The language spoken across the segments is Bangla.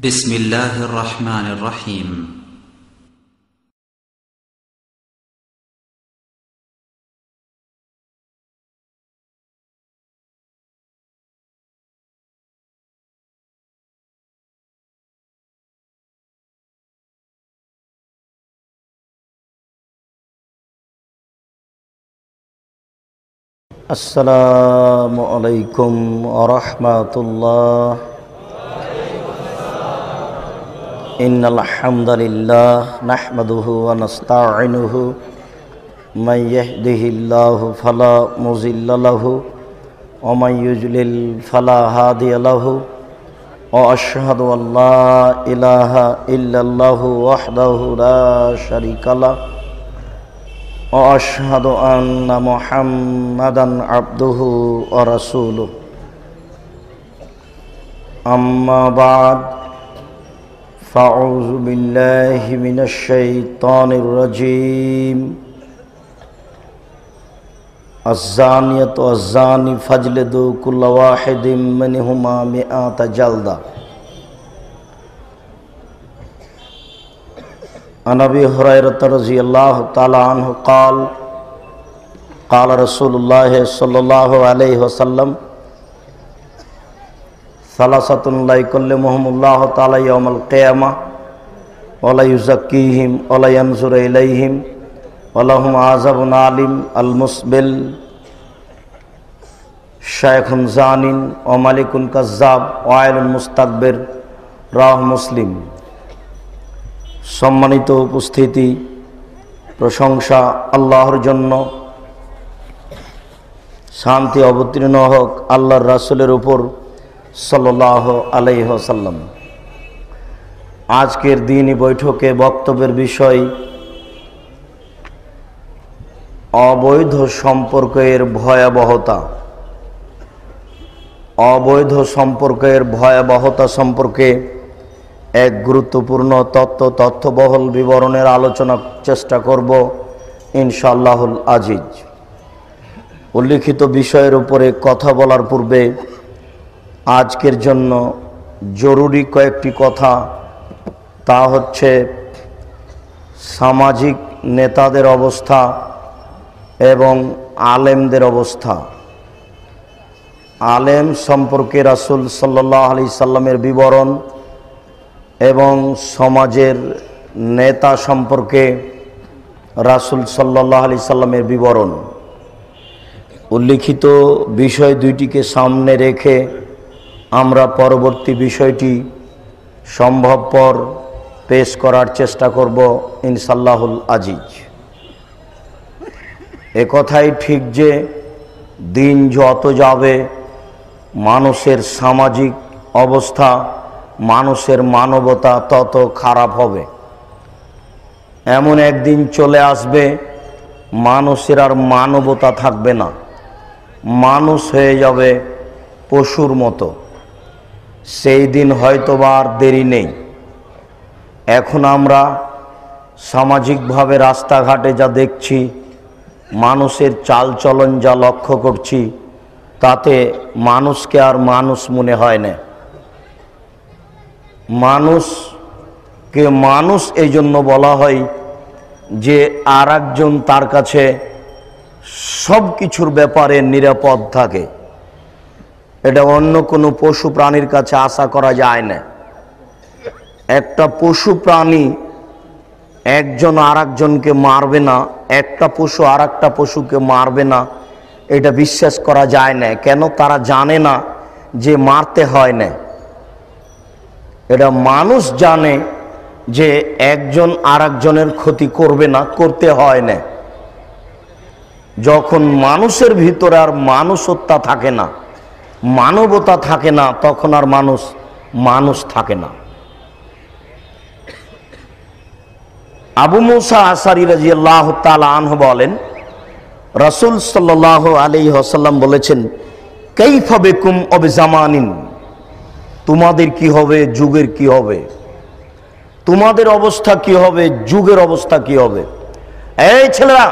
بسم الله الرحمن الرحيم السلام عليكم ورحمة الله. إن الحمد لله نحمده ونستعينه من يهده الله فلا مضل له ومن يضلل فلا هادي له وأشهد أن لا إله إلا الله وحده لا شريك له وأشهد أن محمدًا عبده ورسوله. أما بعد فأعوذ بالله من الشيطان الرجيم. الزانية والزاني فاجلدوا كل واحد منهما 100 جلدة. عن أبي هريرة رضي الله تعالى عنه قال قال رسول الله صلى الله عليه وسلم ثلاثة لا يكلمهم الله تعالى يوم القيامة ولا يزكيهم ولا ينظر إليهم ولهم عذاب أليم المسبل شيخ زان وملك كذاب وعيل مستكبر রাহ মুসলিম। সম্মানিত উপস্থিতি, প্রশংসা আল্লাহর জন্য, শান্তি অবতীর্ণ হোক আল্লাহর রাসূলের উপর সাল্লাল্লাহু আলাইহি ওয়াসাল্লাম। আজকের দিনী বৈঠকে বক্তব্যের বিষয় অবৈধ সম্পর্কের ভয়াবহতা। অবৈধ সম্পর্কের ভয়াবহতা সম্পর্কে এক গুরুত্বপূর্ণ তথ্যবহুল বিবরণের আলোচনার চেষ্টা করব ইনশাআল্লাহুল আজিজ। উল্লিখিত বিষয়ের উপরে কথা বলার পূর্বে আজকের জন্য জরুরি কয়েকটি কথা, তা হচ্ছে সামাজিক নেতাদের অবস্থা এবং আলেমদের অবস্থা। আলেম সম্পর্কে রাসূল সাল্লাল্লাহু আলাইহি সাল্লামের বিবরণ এবং সমাজের নেতা সম্পর্কে রাসূল সাল্লাল্লাহু আলাইহি সাল্লামের বিবরণ। উল্লিখিত বিষয় দুইটিকে সামনে রেখে আমরা পরবর্তী বিষয়টি সম্ভবপর পেশ করার চেষ্টা করব ইনশাআল্লাহুল আজিজ। এ কথাই ঠিক যে দিন যত যাবে মানুষের সামাজিক অবস্থা, মানুষের মানবতা তত খারাপ হবে। এমন একদিন চলে আসবে মানুষের আর মানবতা থাকবে না, মানুষ হয়ে যাবে পশুর মতো। সেই দিন হয়তোবা আর দেরি নেই। এখন আমরা সামাজিকভাবে রাস্তাঘাটে যা দেখছি, মানুষের চালচলন যা লক্ষ্য করছি, তাতে মানুষকে আর মানুষ মনে হয় না। মানুষকে মানুষ এই জন্য বলা হয় যে আর একজন তার কাছে সব কিছুর ব্যাপারে নিরাপদ থাকে। এটা অন্য কোনো পশু প্রাণীর কাছে আশা করা যায় না। একটা পশু প্রাণী একজন আর একজনকে মারবে না, একটা পশু আর একটা পশুকে মারবে না, এটা বিশ্বাস করা যায় না। কেন? তারা জানে না যে মারতে হয় না। এটা মানুষ জানে যে একজন আর একজনের ক্ষতি করবে না, করতে হয় না। যখন মানুষের ভিতরে আর মানুষত্ব থাকে না, মানবতা থাকে না, তখন আর মানুষ থাকে না। আবু মুসা আশআরী রাদিয়াল্লাহু তাআলা আনহু বলেন, রাসূল সাল্লাল্লাহু আলাইহি ওয়াসাল্লাম বলেছেন, কাইফা বিকুম অবিজামানিন, তোমাদের কি হবে, যুগের কি হবে, তোমাদের অবস্থা কি হবে, যুগের অবস্থা কি হবে। এই ছেলেরা,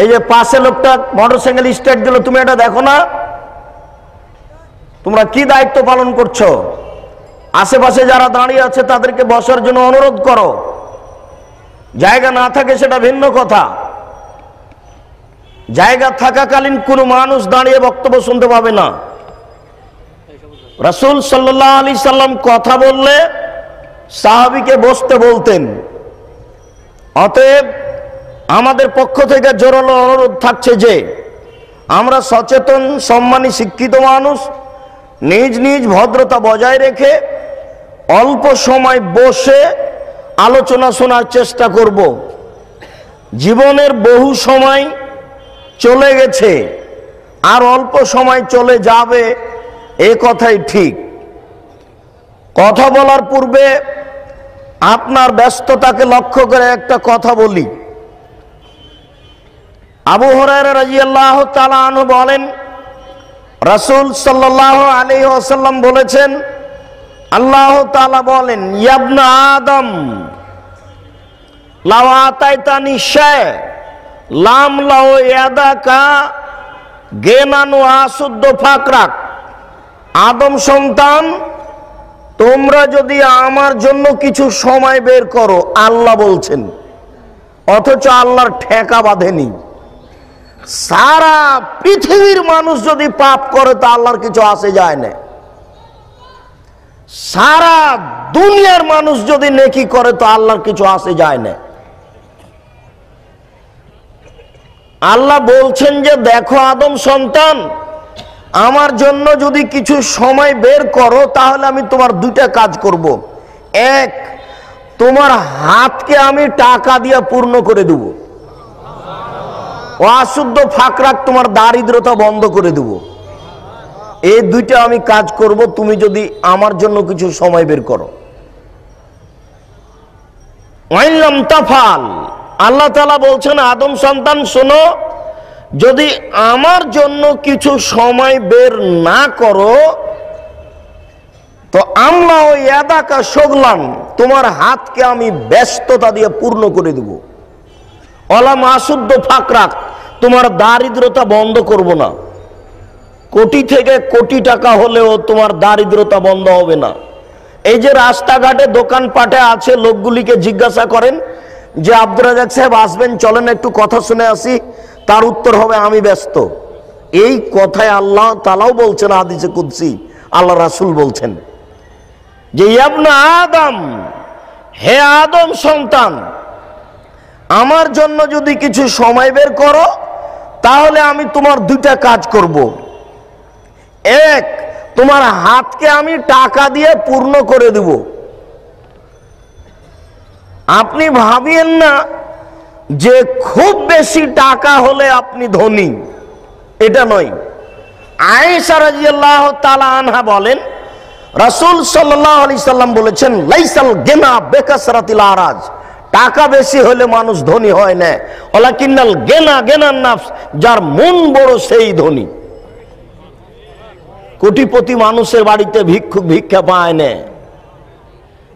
এই যে পাশে লোকটা মোটরসাইকেল স্টার্ট দিল, তুমি এটা দেখো না? তোমরা কি দায়িত্ব পালন করছো? আশেপাশে যারা দাঁড়িয়ে আছে তাদেরকে বসার জন্য অনুরোধ করো। জায়গা না থাকে সেটা ভিন্ন কথা, জায়গা থাকাকালীন কোনো মানুষ দাঁড়িয়ে বক্তব্য শুনতে পাবে না। রাসূল সাল্লাল্লাহু আলাইহি সাল্লাম কথা বললে সাহাবীকে বসতে বলতেন। অতএব আমাদের পক্ষ থেকে জোরালো অনুরোধ থাকছে যে আমরা সচেতন, সম্মানী, শিক্ষিত মানুষ নিজ নিজ ভদ্রতা বজায় রেখে অল্প সময় বসে আলোচনা শোনার চেষ্টা করব। জীবনের বহু সময় চলে গেছে, আর অল্প সময় চলে যাবে, এ কথাই ঠিক। কথা বলার পূর্বে আপনার ব্যস্ততাকে লক্ষ্য করে একটা কথা বলি। আবু হুরায়রা রাদিয়াল্লাহু তাআলা আনহু বলেন, রাসূল সাল্লাল্লাহু আলাইহি ওয়াসাল্লাম বলেছেন, আল্লাহ তাআলা বলেন, ইয়া আদম লাউ আতাইতানি শায় লাম লাউ ইয়াদাকা গেনান ওয়া আসুদ্দ ফাকরাক। আদম সন্তান, তোমরা যদি আমার জন্য কিছু সময় বের করো, আল্লাহ বলছেন, অথচ আল্লাহর ঠেকা বাঁধেনি। সারা পৃথিবীর মানুষ যদি পাপ করে তা আল্লাহর কিছু আসে যায় না। সারা দুনিয়ার মানুষ যদি নেকি করে তো আল্লাহর কিছু আসে যায় না। আল্লাহ বলছেন যে দেখো আদম সন্তান, আমার জন্য যদি কিছু সময় বের করো তাহলে আমি তোমার দুইটা কাজ করব। এক, তোমার হাতকে আমি টাকা দিয়ে পূর্ণ করে দেব। অশুদ্ধ ফাকরাক, তোমার দারিদ্রতা বন্ধ করে দেব। এই দুইটা আমি কাজ করব তুমি যদি আমার জন্য কিছু সময় বের করো। ওয়াইলাম তাফাল, আল্লাহ তাআলা বলছেন আদম সন্তান শোনো, যদি আমার জন্য কিছু সময় বের না করো তো আমরা ওই ইয়াদাকা শগলান, তোমার হাতকে আমি ব্যস্ততা দিয়ে পূর্ণ করে দেব। অলাম আসুদ্ধ ফাকরাক, তোমার দারিদ্রতা বন্ধ করব না। কোটি থেকে কোটি টাকা হলেও তোমার দারিদ্রতা বন্ধ হবে না। এই যে রাস্তাঘাটে দোকানপাটে আছে, লোকগুলিকে জিজ্ঞাসা করেন যে আব্দুর রাজ্জাক সাহেব আসবেন, চলেন একটু কথা শুনে আসি, তার উত্তর হবে আমি ব্যস্ত। এই কথায় আল্লাহ তাআলাও বলছেন হাদিসে কুদসি, আল্লাহ রাসূল বলছেন যে ইবনে আদম, হে আদম সন্তান, আমার জন্য যদি কিছু সময় বের করো তাহলে আমি তোমার দুইটা কাজ করব। এক, তোমার হাতকে আমি টাকা দিয়ে পূর্ণ করে দেব। আপনি ভাবিয়েন না যে খুব বেশি টাকা হলে আপনি ধনী, এটা নয়। আয়েশা রাদিয়াল্লাহু তাআলা আনহা বলেন, রাসূল সাল্লাল্লাহু আলাইহি সাল্লাম বলেছেন, লাইসাল গিনা বিকাসরাতিল আরাজ, টাকা বেশি হলে মানুষ ধনী হয় না, ওয়ালাকিন্নাল গিনা গিনান নাফস, যার মন বড় সেই ধনী। কোটিপতি মানুষের বাড়িতে ভিক্ষুক ভিক্ষা পায় না,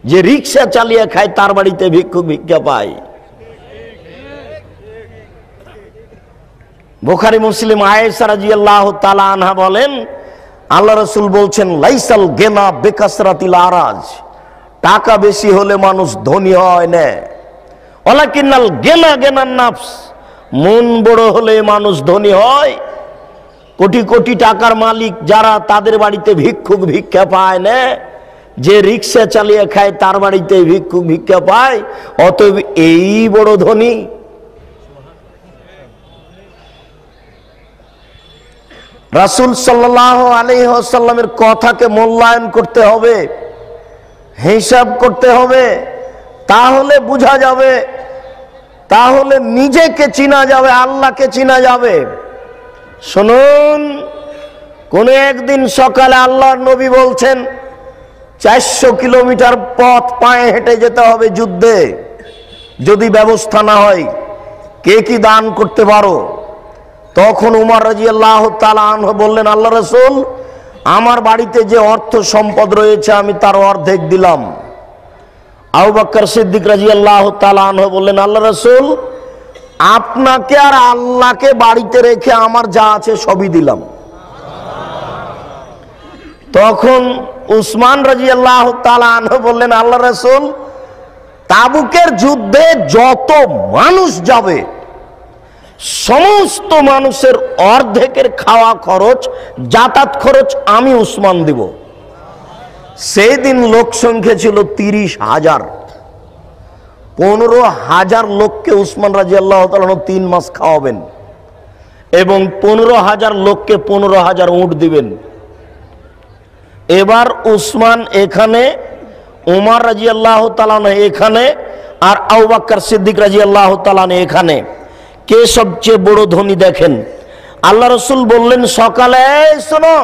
যে রিক্সা চালিয়ে খায় তার বাড়িতে ভিক্ষুক ভিক্ষা পায়। বুখারী মুসলিম আয়েশা রাদিয়াল্লাহু তাআলা আনহা বলেন, আল্লাহ রাসূল বলছেন, লাইসাল গিনা বিকাসরাতিল আরাজ, টাকা বেশি হলে মানুষ ধনী হয় না, ওয়ালাকিন্নাল গিনা গিনান নাফস, মন বড় হলে মানুষ ধনী হয়। কোটি কোটি টাকার মালিক যারা, তাদের বাড়িতে ভিক্ষুক ভিক্ষা পায় না, যে রিক্সা চালিয়ে খায় তার বাড়িতে ভিক্ষুক ভিক্ষা পায়। অতএব এই বড় ধনী। রাসূল সাল্লাল্লাহু আলাইহি ওয়াসাল্লামের কথাকে মূল্যায়ন করতে হবে, হিসাব করতে হবে, তাহলে বোঝা যাবে, তাহলে নিজেকে চিনা যাবে, আল্লাহকে চিনা যাবে। শুনুন, কোন একদিন সকালে আল্লাহর নবী বলছেন 400 কিলোমিটার পথ পায়ে হেঁটে যেতে হবে যুদ্ধে, যদি ব্যবস্থা না হয় কে কি দান করতে পারো? তখন উমর রাদিয়াল্লাহু তাআলা আনহু বললেন, আল্লাহ রাসূল, আমার বাড়িতে যে অর্থ সম্পদ রয়েছে আমি তার অর্ধেক দিলাম। আবু বকর সিদ্দিক রাদিয়াল্লাহু তাআলা আনহু বললেন, আল্লাহ রাসূল, আপনাকে আর আল্লাহকে বাড়িতে রেখে আমার যা আছে সবই দিলাম। তখন উসমান রাদিয়াল্লাহু তাআলা আনহু বললেন, আল্লাহ রাসূল, তাবুকের যুদ্ধে যত মানুষ যাবে সমস্ত মানুষের অর্ধেকের খাওয়া খরচ, যাতায়াত খরচ আমি উসমান দিব। সেই দিন লোক সংখ্যা ছিল 30,000। 15,000 লোককে উসমান রাদিয়াল্লাহু তাআলা 3 মাস খাওয়াবেন এবং 15,000 লোককে 15,000 উট দিবেন। এবার উসমান এখানে, উমর রাদিয়াল্লাহু তাআলা এখানে, আর আবু বকর সিদ্দিক রাদিয়াল্লাহু তাআলা এখানে। কে সবচেয়ে বড় ধনী দেখেন। আল্লাহ রাসূল বললেন, সকালে শোনো,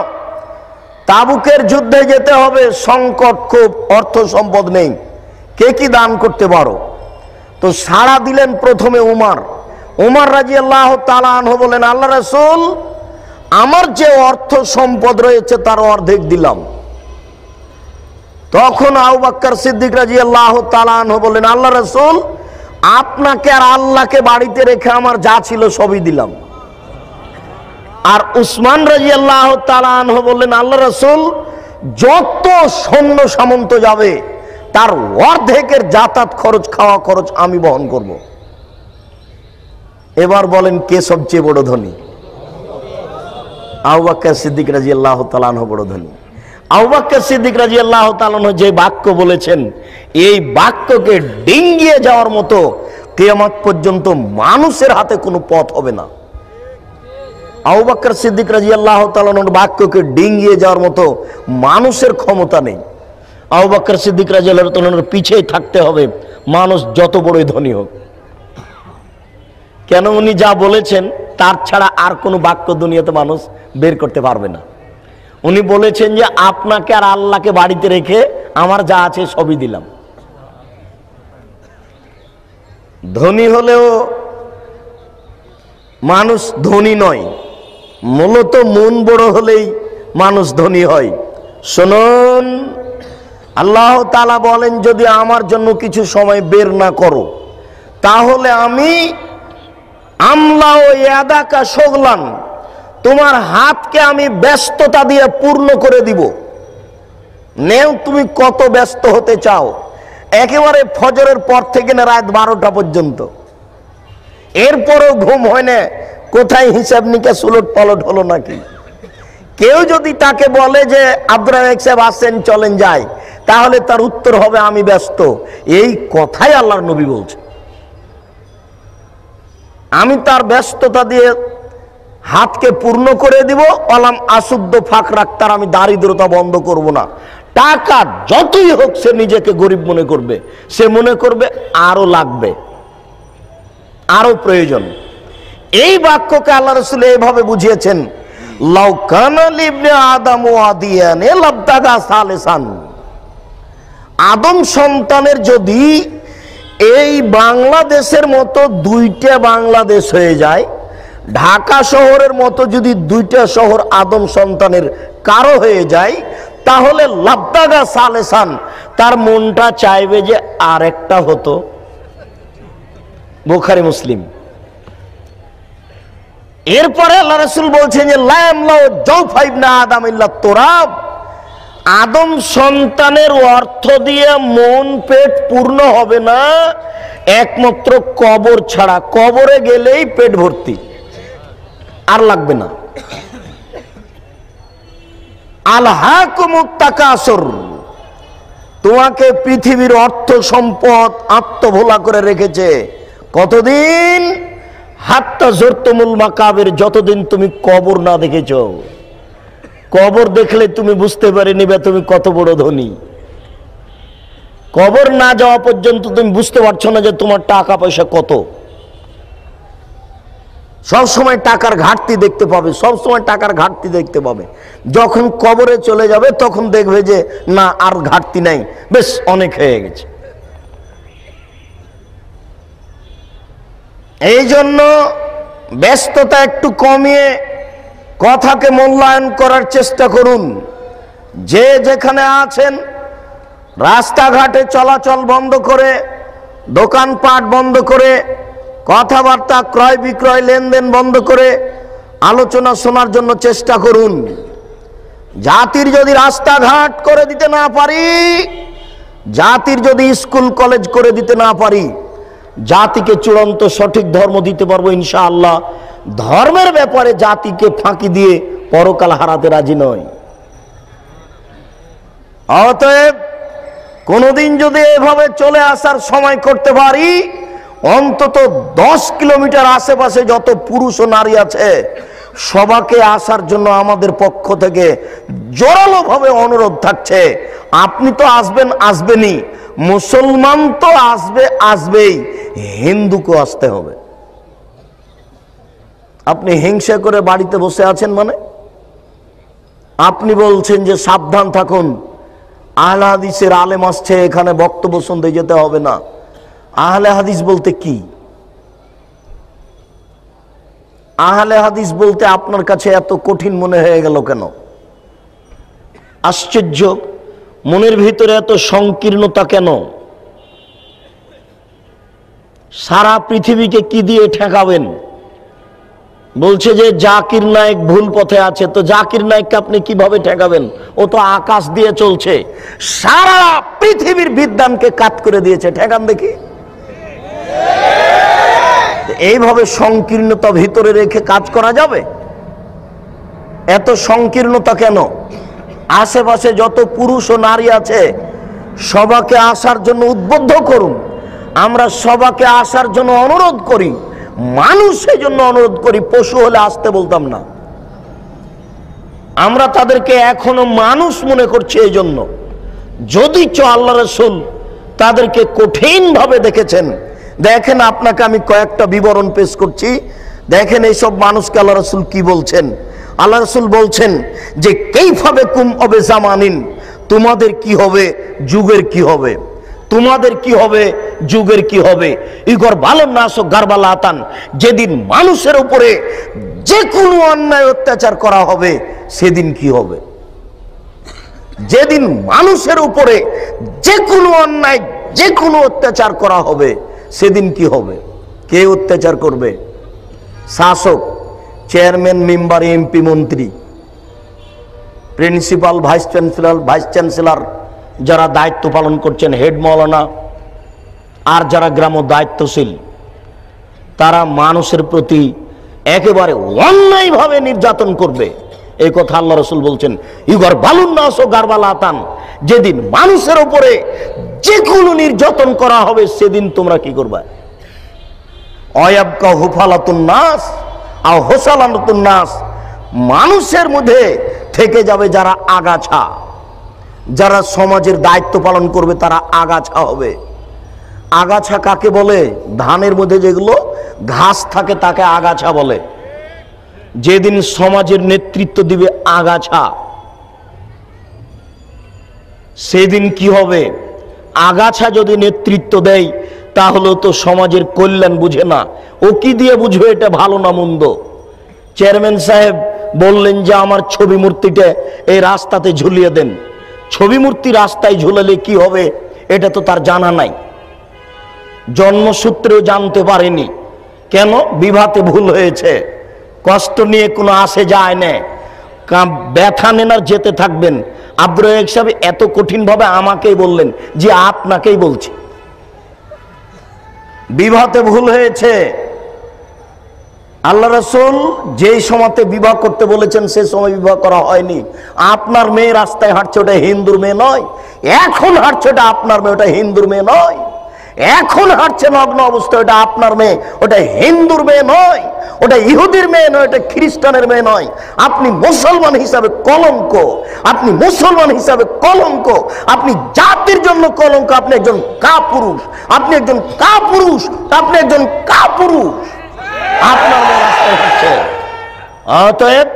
তাবুকের যুদ্ধে যেতে হবে, সংকট খুব, অর্থ সম্পদ নেই, কে কি দান করতে পারো? তো সাড়া দিলেন প্রথমে উমর রাদিয়াল্লাহু তাআলা আনহু বলেন, আল্লাহ রাসূল, আমার যে অর্থ সম্পদ রয়েছে তার অর্ধেক দিলাম। তখন আবু বকর সিদ্দিক রাদিয়াল্লাহু তাআলা আনহু বলেন, আল্লাহ রাসূল, আপনাকে আর আল্লাহকে বাড়িতে রেখে আমার যা ছিল সবই দিলাম। আর উসমান রাদিয়াল্লাহু তাআলা আনহু বললেন, আল্লাহ রাসূল, যত সৈন্য সামন্ত যাবে তার অর্ধেকের যাতায়াত খরচ, খাওয়া খরচ আমি বহন করব। এবার বলেন কে সবচেয়ে বড় ধনী? আবু বকর সিদ্দিক রাদিয়াল্লাহু তাআলা আনহু বড় ধনী। আবু বকর সিদ্দিক রাদিয়াল্লাহু তাআলা আনহু যে বাক্য বলেছেন, এই বাক্যকে ডিঙ্গিয়ে যাওয়ার মতো কিয়ামত পর্যন্ত মানুষের হাতে কোনো পথ হবে না। আবু বকর সিদ্দিক রাদিয়াল্লাহু তাআলা আনহুর বাক্যকে ডিঙ্গিয়ে যাওয়ার মতো মানুষের ক্ষমতা নেই। আবু বকর সিদ্দিক রাদিয়াল্লাহু তাআলা আনহুর পিছেই থাকতে হবে, মানুষ যত বড়ই ধনী হোক। কেন? উনি যা বলেছেন তার ছাড়া আর কোনো বাক্য দুনিয়াতে মানুষ বের করতে পারবে না। উনি বলেছেন যে আপনাকে আর আল্লাহকে বাড়িতে রেখে আমার যা আছে সবই দিলাম। ধনী হলেও মানুষ ধনী নয়, মূলত মন বড় হলেই মানুষ ধনী হয়। শুনুন, আল্লাহ তাআলা বলেন, যদি আমার জন্য কিছু সময় বের না করো তাহলে আমি আমলা ও ইয়াদাকা শগলান, তোমার হাতকে আমি ব্যস্ততা দিয়ে পূর্ণ করে দিব। নেও তুমি কত ব্যস্ত হতে চাও, একেবারে ফজরের পর থেকে না রাত 12টা পর্যন্ত, এরপরেও ঘুম হয় না, কোথায় হিসাব নিকাশ উলট পালট হলো নাকি। কেউ যদি তাকে বলে যে আব্দুর রাজ্জাক সাহেব আসেন, চলেন যাই, তাহলে তার উত্তর হবে আমি ব্যস্ত। এই কথাই আল্লাহর নবী বলছে। আমি তার ব্যস্ততা দিয়ে হাতকে পূর্ণ করে দিব, অলাম আসুদ্দ ফাঁক রাখতার, আমি দারিদ্রতা বন্ধ করব না। টাকা যতই হোক সে নিজেকে গরিব মনে করবে, সে মনে করবে আরো লাগবে, আরো প্রয়োজন। এই বাক্যকে আল্লাহ রাসূল এইভাবে বুঝিয়েছেন, লাউ কানা লিবনে আদম ওয়াদিয়ান লাবতাগা সালিসান। আদম সন্তানের যদি এই বাংলাদেশের মতো 2টা বাংলাদেশ হয়ে যায়, ঢাকা শহরের মতো যদি 2টা শহর আদম সন্তানের কারো হয়ে যায়, তাহলে লাবতাগা সালেসান, তার মনটা চাইবে যে আরেকটা হতো। বুখারী মুসলিম। এরপরে আল্লাহ রাসূল বলছেন যে লা ইয়ামলাউ জাওফা ইবনে আদম ইল্লা তুরাব, আদম সন্তানের অর্থ দিয়ে মন পেট পূর্ণ হবে না একমাত্র কবর ছাড়া। কবরে গেলেই পেট ভর্তি, আর লাগবে না। আলহাকুমুত তাকাসুর, তোমাকে পৃথিবীর অর্থ সম্পদ আত্মভোলা করে রেখেছে। কতদিন? হাত্তা জুরতুমুল মাকাবির, যতদিন তুমি কবর না দেখেছ। কবর দেখলে তুমি বুঝতে পারে নিবে তুমি কত বড় ধনী। কবর না যাওয়া পর্যন্ত তুমি বুঝতে পারছো না যে তোমার টাকা পয়সা কত। সব সময় টাকার ঘাটতি দেখতে পাবে, সব সময় টাকার ঘাটতি দেখতে পাবে। যখন কবরে চলে যাবে তখন দেখবে যে না, আর ঘাটতি নাই, বেশ অনেক হয়ে গেছে। এই জন্য ব্যস্ততা একটু কমিয়ে কথাকে মূল্যায়ন করার চেষ্টা করুন। যে যেখানে আছেন রাস্তাঘাটে চলাচল বন্ধ করে, দোকানপাট বন্ধ করে, কথাবার্তা ক্রয় বিক্রয় লেনদেন বন্ধ করে আলোচনা শোনার জন্য চেষ্টা করুন। জাতির যদি রাস্তাঘাট করে দিতে না পারি, জাতির যদি স্কুল কলেজ করে দিতে না পারি, জাতিকে চূড়ান্ত সঠিক ধর্ম দিতে পারবো ইনশাআল্লাহ। ধর্মের ব্যাপারে জাতিকে ফাঁকি দিয়ে পরকাল হারাতে রাজি নয়। অতএব কোনদিন যদি এভাবে চলে আসার সময় করতে পারি, অন্তত 10 কিলোমিটার আশেপাশে যত পুরুষ ও নারী আছে সবাইকে আসার জন্য আমাদের পক্ষ থেকে জোরালো ভাবে অনুরোধ থাকছে। আপনি তো আসবেন, আসবেনই, মুসলমান তো আসবেই, হিন্দুকে আসতে হবে। আপনি হিংসা করে বাড়িতে বসে আছেন, মানে আপনি বলছেন যে সাবধান থাকুন, আহলে হাদিসের আলেম আসছে, এখানে বক্তব্য শুনতে যেতে হবে না। আহলে হাদিস বলতে কি? আহলে হাদিস বলতে আপনার কাছে এত কঠিন মনে হয়ে গেল কেন? আশ্চর্য, মনের ভিতরে এত সংকীর্ণতা কেন? সারা পৃথিবীকে কি দিয়ে ঠেকাবেন? বলছে যে জাকির নায়েক ভুল পথে আছে, তো জাকির নায়েককে আপনি কিভাবে ঠেকাবেন? ও তো আকাশ দিয়ে চলছে, সারা পৃথিবীর বিদ্যানকে কাত করে দিয়েছে, ঠেকান দেখি। এইভাবে সংকীর্ণতা ভিতরে রেখে কাজ করা যাবে? এত সংকীর্ণতা কেন? আশেপাশে যত পুরুষ ও নারী আছে সবাইকে আসার জন্য উদ্বুদ্ধ করুন। আমরা সবাইকে আসার জন্য অনুরোধ করি, মানুষের জন্য অনুরোধ করি, পশু হলে আসতে বলতাম না। আমরা তাদেরকে এখনো মানুষ মনে করছি। এই জন্য যদি আল্লাহ রাসূল তাদেরকে কঠিন ভাবে দেখেছেন, দেখেন আপনাকে আমি কয়েকটা বিবরণ পেশ করছি, দেখেন এইসব মানুষকে আল্লাহ রাসূল কি বলছেন। আল্লাহ রাসূল বলছেন যে কাইফা কুম অবে জামানিন, তোমাদের কি হবে, যুগের কি হবে, তোমাদের কি হবে, যুগের কি হবে। ইগর ভালো নাস ও গারবালাতান, যেদিন মানুষের উপরে যে কোনো অন্যায় অত্যাচার করা হবে সেদিন কি হবে। যেদিন মানুষের উপরে যে কোনো অন্যায়, যে কোনো অত্যাচার করা হবে সেদিন কি হবে। কে অত্যাচার করবে? শাসক, চেয়ারম্যান, মেম্বার, এমপি, মন্ত্রী, প্রিন্সিপাল, ভাইস চ্যান্সেলর, যারা দায়িত্ব পালন করছেন, হেড মাওলানা, আর যারা গ্রাম দায়িত্বশীল, তারা মানুষের প্রতি একেবারে অন্যায়ভাবে নির্যাতন করবে। এই কথা আল্লাহ রাসূল বলছেন, ইগর বালুন নাস ও গারবালাতান, যেদিন মানুষের উপরে যে কোনো নির্যাতন করা হবে সেদিন তোমরা কি করবে। অয়াবকা হুফালাতুন নাস আও হোসালাতুন নাস, মানুষের মধ্যে থেকে যাবে যারা আগাছা, যারা সমাজের দায়িত্ব পালন করবে তারা আগাছা হবে। আগাছা কাকে বলে? ধানের মধ্যে যেগুলো ঘাস থাকে তাকে আগাছা বলে। যেদিন সমাজের নেতৃত্ব দিবে আগাছা, সেদিন কি হবে? আগাছা যদি নেতৃত্ব দেয় তাহলে তো সমাজের কল্যাণ বুঝে না, ও কি দিয়ে বুঝবে এটা ভালো না মন্দ। চেয়ারম্যান সাহেব বললেন যে আমার ছবি মূর্তিটা এই রাস্তাতে ঝুলিয়ে দেন। ছবি মূর্তি রাস্তায় ঝুলালে কি হবে এটা তো তার জানা নাই, জন্মসূত্রেও জানতে পারেনি। কেন? বিভাতে ভুল হয়েছে, কষ্ট নিয়ে কোনো আসে যায় না, ব্যথা নেন আর যেতে থাকবেন। আব্দুর রাজ্জাক সাহেব এত কঠিন ভাবে আমাকেই বললেন যে আপনাকেই বলছি, বিবাহতে ভুল হয়েছে। আল্লাহ রাসূল যেই সময়তে বিবাহ করতে বলেছেন সে সময় বিবাহ করা হয়নি। আপনার মেয়ে রাস্তায় হাঁটছে, ওটা হিন্দুর মেয়ে নয়। এখন হাঁটছে, ওটা আপনার মেয়ে, ওটা হিন্দুর মেয়ে নয়। এখন হাঁটছে নগ্ন অবস্থায়, ওটা আপনার মেয়ে, ওটা হিন্দুর মেয়ে নয়, ওটা ইহুদির মেয়ে নয়, ওটা খ্রিস্টানের মেয়ে নয়। আপনি মুসলমান হিসাবে কলঙ্ক, আপনি মুসলমান হিসাবে কলঙ্ক, আপনি জাতির জন্য কলঙ্ক। আপনি একজন কাপুরুষ, আপনি একজন কাপুরুষ, আপনি একজন কাপুরুষ। আপনার মেয়ে রাস্তায় হাঁটছে। অতএব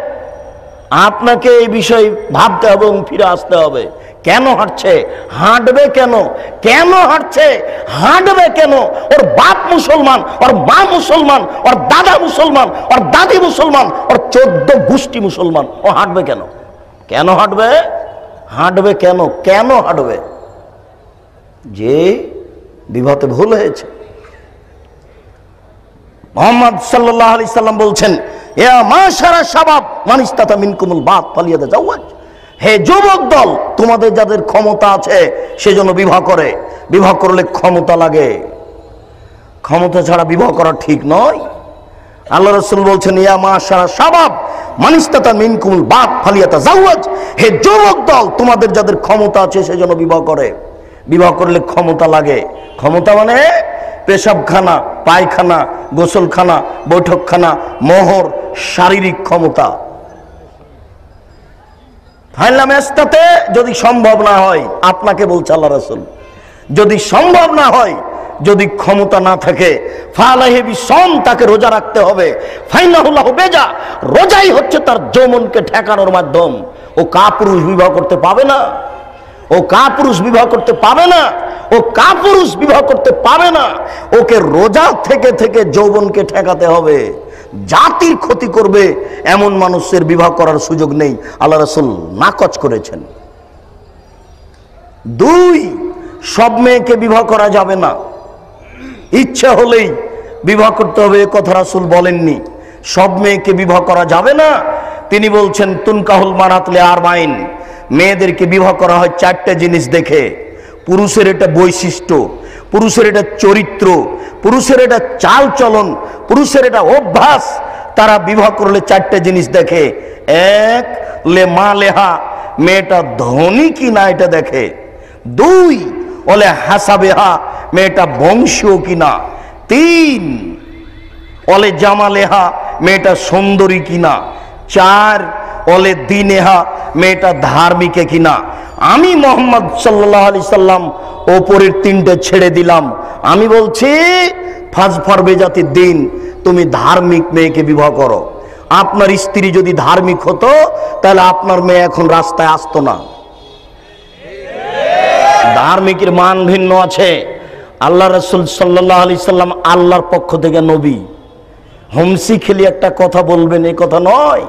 আপনাকে এই বিষয়ে ভাবতে হবে এবং ফিরে আসতে হবে। কেন হাঁটছে? হাঁটবে কেন? কেন হাঁটছে? হাঁটবে কেন? ওর বাপ মুসলমান, ওর মা মুসলমান, ওর দাদা মুসলমান, ওর দাদি মুসলমান, ওর 14 গোষ্ঠী মুসলমান। ও হাঁটবে কেন? কেন হাঁটবে? হাঁটবে কেন? কেন হাঁটবে? যে বিবাহতে ভুল হয়েছে। মুহাম্মদ সাল্লাল্লাহু আলাইহি সাল্লাম বলছেন, ইয়া মাশারা শাবাব মান ইসতাতা মিনকুমুল বাত ফালিয়াতাজাওয়াজ, হে যুবক দল, তোমাদের যাদের ক্ষমতা আছে সেজন্য বিবাহ করে। বিবাহ করলে ক্ষমতা লাগে, ক্ষমতা ছাড়া বিবাহ করা ঠিক নয়। আল্লাহ রাসূল বলছেন, ইয়া মাশারা শাবাব মানিস্তাতা মিনকুমুল বাত ফালিয়াতাজাওয়াজ, হে যুবক দল, তোমাদের যাদের ক্ষমতা আছে সেজন্য বিবাহ করে। বিবাহ করলে ক্ষমতা লাগে। ক্ষমতা মানে পেশাবখানা, পায়খানা, গোসলখানা, বৈঠকখানা, মোহর, শারীরিক ক্ষমতা। ফাইলাম এস্তাতে, যদি সম্ভব না হয়, আপনাকে বলছে আল্লাহ রাসূল, যদি সম্ভব না হয়, যদি ক্ষমতা না থাকে, ফালাহি বিসম, তাকে রোজা রাখতে হবে। ফাইনাহুল্লাহু বেজা, রোজাই হচ্ছে তার যৌবনকে ঠেকানোর মাধ্যম। ও কাপুরুষ বিবাহ করতে পাবে না, ও কাপুরুষ বিবাহ করতে পাবে না, ও কাপুরুষ বিবাহ করতে পাবে না। ওকে রোজা থেকে থেকে যৌবনকে ঠেকাতে হবে। জাতির ক্ষতি করবে এমন মানুষের বিবাহ করার সুযোগ নেই, আল্লাহ রাসূল নাকচ করেছেন। 2, সব মেয়েকে বিবাহ করা যাবে না। ইচ্ছা হলেই বিবাহ করতে হবে এ কথা রাসূল বলেননি। সব মেয়েকে বিবাহ করা যাবে না। তিনি বলছেন, তুনকাহুল মারাত লিআরবাইন, মেয়েদেরকে বিবাহ করা হয় 4টে জিনিস দেখে। পুরুষের এটা বৈশিষ্ট্য, পুরুষের এটা চরিত্র, পুরুষের এটা চাল চলন, পুরুষের এটা অভ্যাস। তারা বিবাহ করলে 4টে জিনিস দেখে। 1, লে মা লেহা, মেয়েটা ধনী কি না এটা দেখে। 2, ওলে হাসাবেহা, মেয়েটা বংশীয় কিনা। 3, ওলে জামালেহা, মেয়েটা সুন্দরী কিনা। 4, ওলে দিনেহা, মেয়েটা ধার্মিক কিনা। আমি মুহাম্মদ সাল্লাল্লাহু আলাইহি সাল্লাম ওপরের 3টে ছেড়ে দিলাম। আমি বলছি, ফাজফার বেজাতির দিন, তুমি ধার্মিক মেয়েকে বিবাহ করো। আপনার স্ত্রী যদি ধার্মিক হতো তাহলে আপনার মেয়ে এখন রাস্তায় আসতো না। ধার্মিকের মান ভিন্ন আছে। আল্লাহ রাসূল সাল্লাল্লাহু আলাইহি সাল্লাম আল্লাহর পক্ষ থেকে নবী, হমসি খেলি একটা কথা বলবেন এই কথা নয়।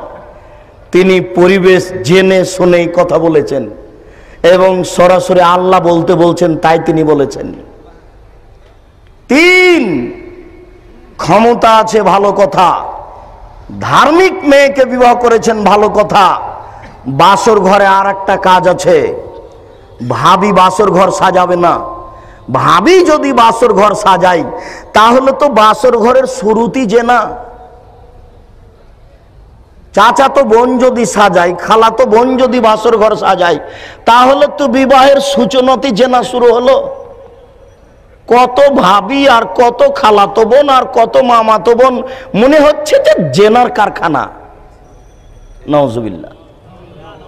তিনি পরিবেশ জেনে শুনেই কথা বলেছেন এবং সরাসরি আল্লাহ বলতে বলছেন, তাই তিনি বলেছেন। 3, ক্ষমতা আছে, ভালো কথা। ধার্মিক মেয়েকে বিবাহ করেছেন, ভালো কথা। বাসর ঘরে আর একটা কাজ আছে। ভাবি বাসর ঘর সাজাবে না। ভাবি যদি বাসর ঘর সাজাই তাহলে তো বাসর ঘরের শুরুতেই জেনা। চাচা তো বোন যদি সাজাই, খালা তো বোন যদি বাসর ঘর সাজাই, তাহলে তো বিবাহের সূচনাতে জেনা শুরু হলো। কত ভাবি আর কত খালাতো বোন আর কত মামাতো বোন, মনে হচ্ছে যে জেনার কারখানা। নাউজুবিল্লাহ।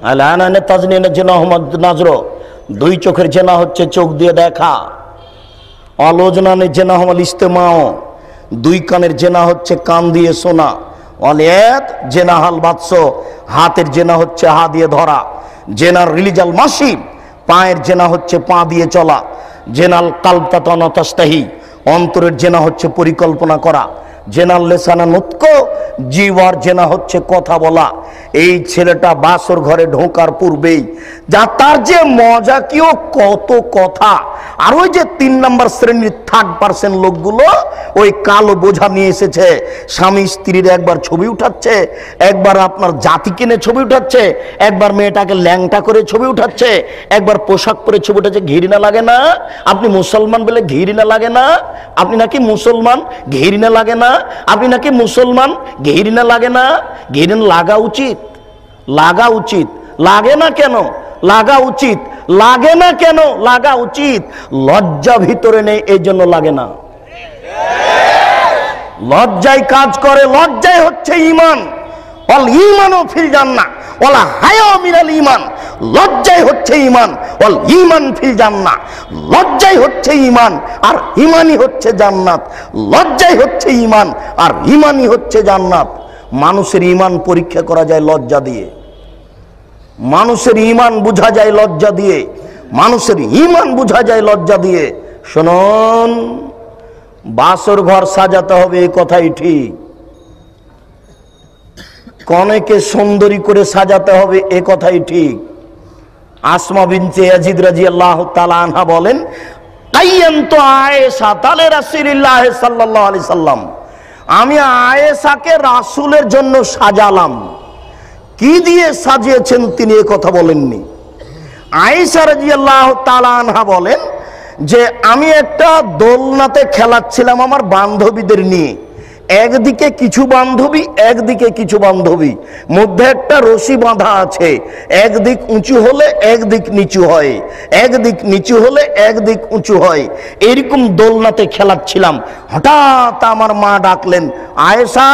আলানানে তাজনিনে জেনা আহমদ নাজর, 2 চোখের জেনা হচ্ছে চোখ দিয়ে দেখা। আলোচনানে জেনা হল ইস্তেমাও, 2 কানের জেনা হচ্ছে কান দিয়ে শোনা। অনেক জেনা হাল বাদশ, হাতের জেনা হচ্ছে হাত দিয়ে ধরা। জেনার রিলিজাল মাসি, পায়ের জেনা হচ্ছে পা দিয়ে চলা। জেনাল কালতাতা নতাস্তাহি, অন্তরের জেনা হচ্ছে পরিকল্পনা করা। জেনাল লেসানা নুতক, জিওয়ার জেনা হচ্ছে কথা বলা। এই ছেলেটা বাসর ঘরে ঢোকার পূর্বেই যা তার যে মজা কি, ও কত কথা। আর ওই যে 3 নম্বর শ্রেণীর 3rd পার্সেন্ট লোকগুলো ওই কালো বোঝা নিয়ে এসেছে। স্বামী স্ত্রীর একবার ছবি উঠাচ্ছে, একবার আপনার জাতি কিনে ছবি উঠাচ্ছে, একবার মেয়েটাকে ল্যাংটা করে ছবি উঠাচ্ছে, একবার পোশাক পরে ছবি উঠাচ্ছে। ঘৃণা লাগে না? আপনি মুসলমান বলে ঘৃণা লাগে না? আপনি নাকি মুসলমান, ঘৃণা লাগে না? আপনি নাকি মুসলমান, ঘৃণা লাগে না? ঘৃণা লাগা উচিত, লাগা উচিত। লাগে না কেন? লাগা উচিত। লাগে না কেন? লাগা উচিত। লজ্জা ভিতরে নেই, এই জন্য লাগে না। লজ্জায় কাজ করে। লজ্জায় হচ্ছে ঈমান। ওয়াল ঈমানু ফিল জান্নাহ ওয়ালা হায়া মিনাল ঈমান। লজ্জায় হচ্ছে ঈমান, ওয়াল ঈমান ফিল জান্নাহ। লজ্জায় হচ্ছে ঈমান আর ঈমানই হচ্ছে জান্নাত। লজ্জায় হচ্ছে ঈমান আর ঈমানই হচ্ছে জান্নাত। মানুষের ঈমান পরীক্ষা করা যায় লজ্জা দিয়ে। মানুষের ঈমান বোঝা যায় লজ্জা দিয়ে। মানুষের ঈমান বোঝা যায় লজ্জা দিয়ে। শুনুন, বাসর ঘর সাজাতে হবে, এই কথাই ঠিক। কনেকে সুন্দরী করে সাজাতে হবে, এ কথাই ঠিক। আসমা বিনতে ইয়াজিদ রাদিয়াল্লাহু তাআলা আনহা বলেন, আইয়ানতু আয়েশা তালে রাসূলুল্লাহ সাল্লাল্লাহু আলাইহি সাল্লাম, আমি আয়েশাকে রাসূলের জন্য সাজালাম। কি দিয়ে সাজিয়েছেন তিনি এ কথা বলেননি। আয়েশা রাদিয়াল্লাহু তাআলা আনহা বলেন যে আমি একটা দোলনাতে খেলাচ্ছিলাম আমার বান্ধবীদের নিয়ে, একদিকে কিছু বান্ধবী একদিকে কিছু বান্ধবী, মধ্যে একটা রশি বাঁধা আছে, একদিক উঁচু হলে একদিক নিচু হয়, একদিক নিচু হলে একদিক উঁচু হয়, এরকম দোলনাতে খেলাচ্ছিলাম। হঠাৎ আমার মা ডাকলেন, আয়েশা।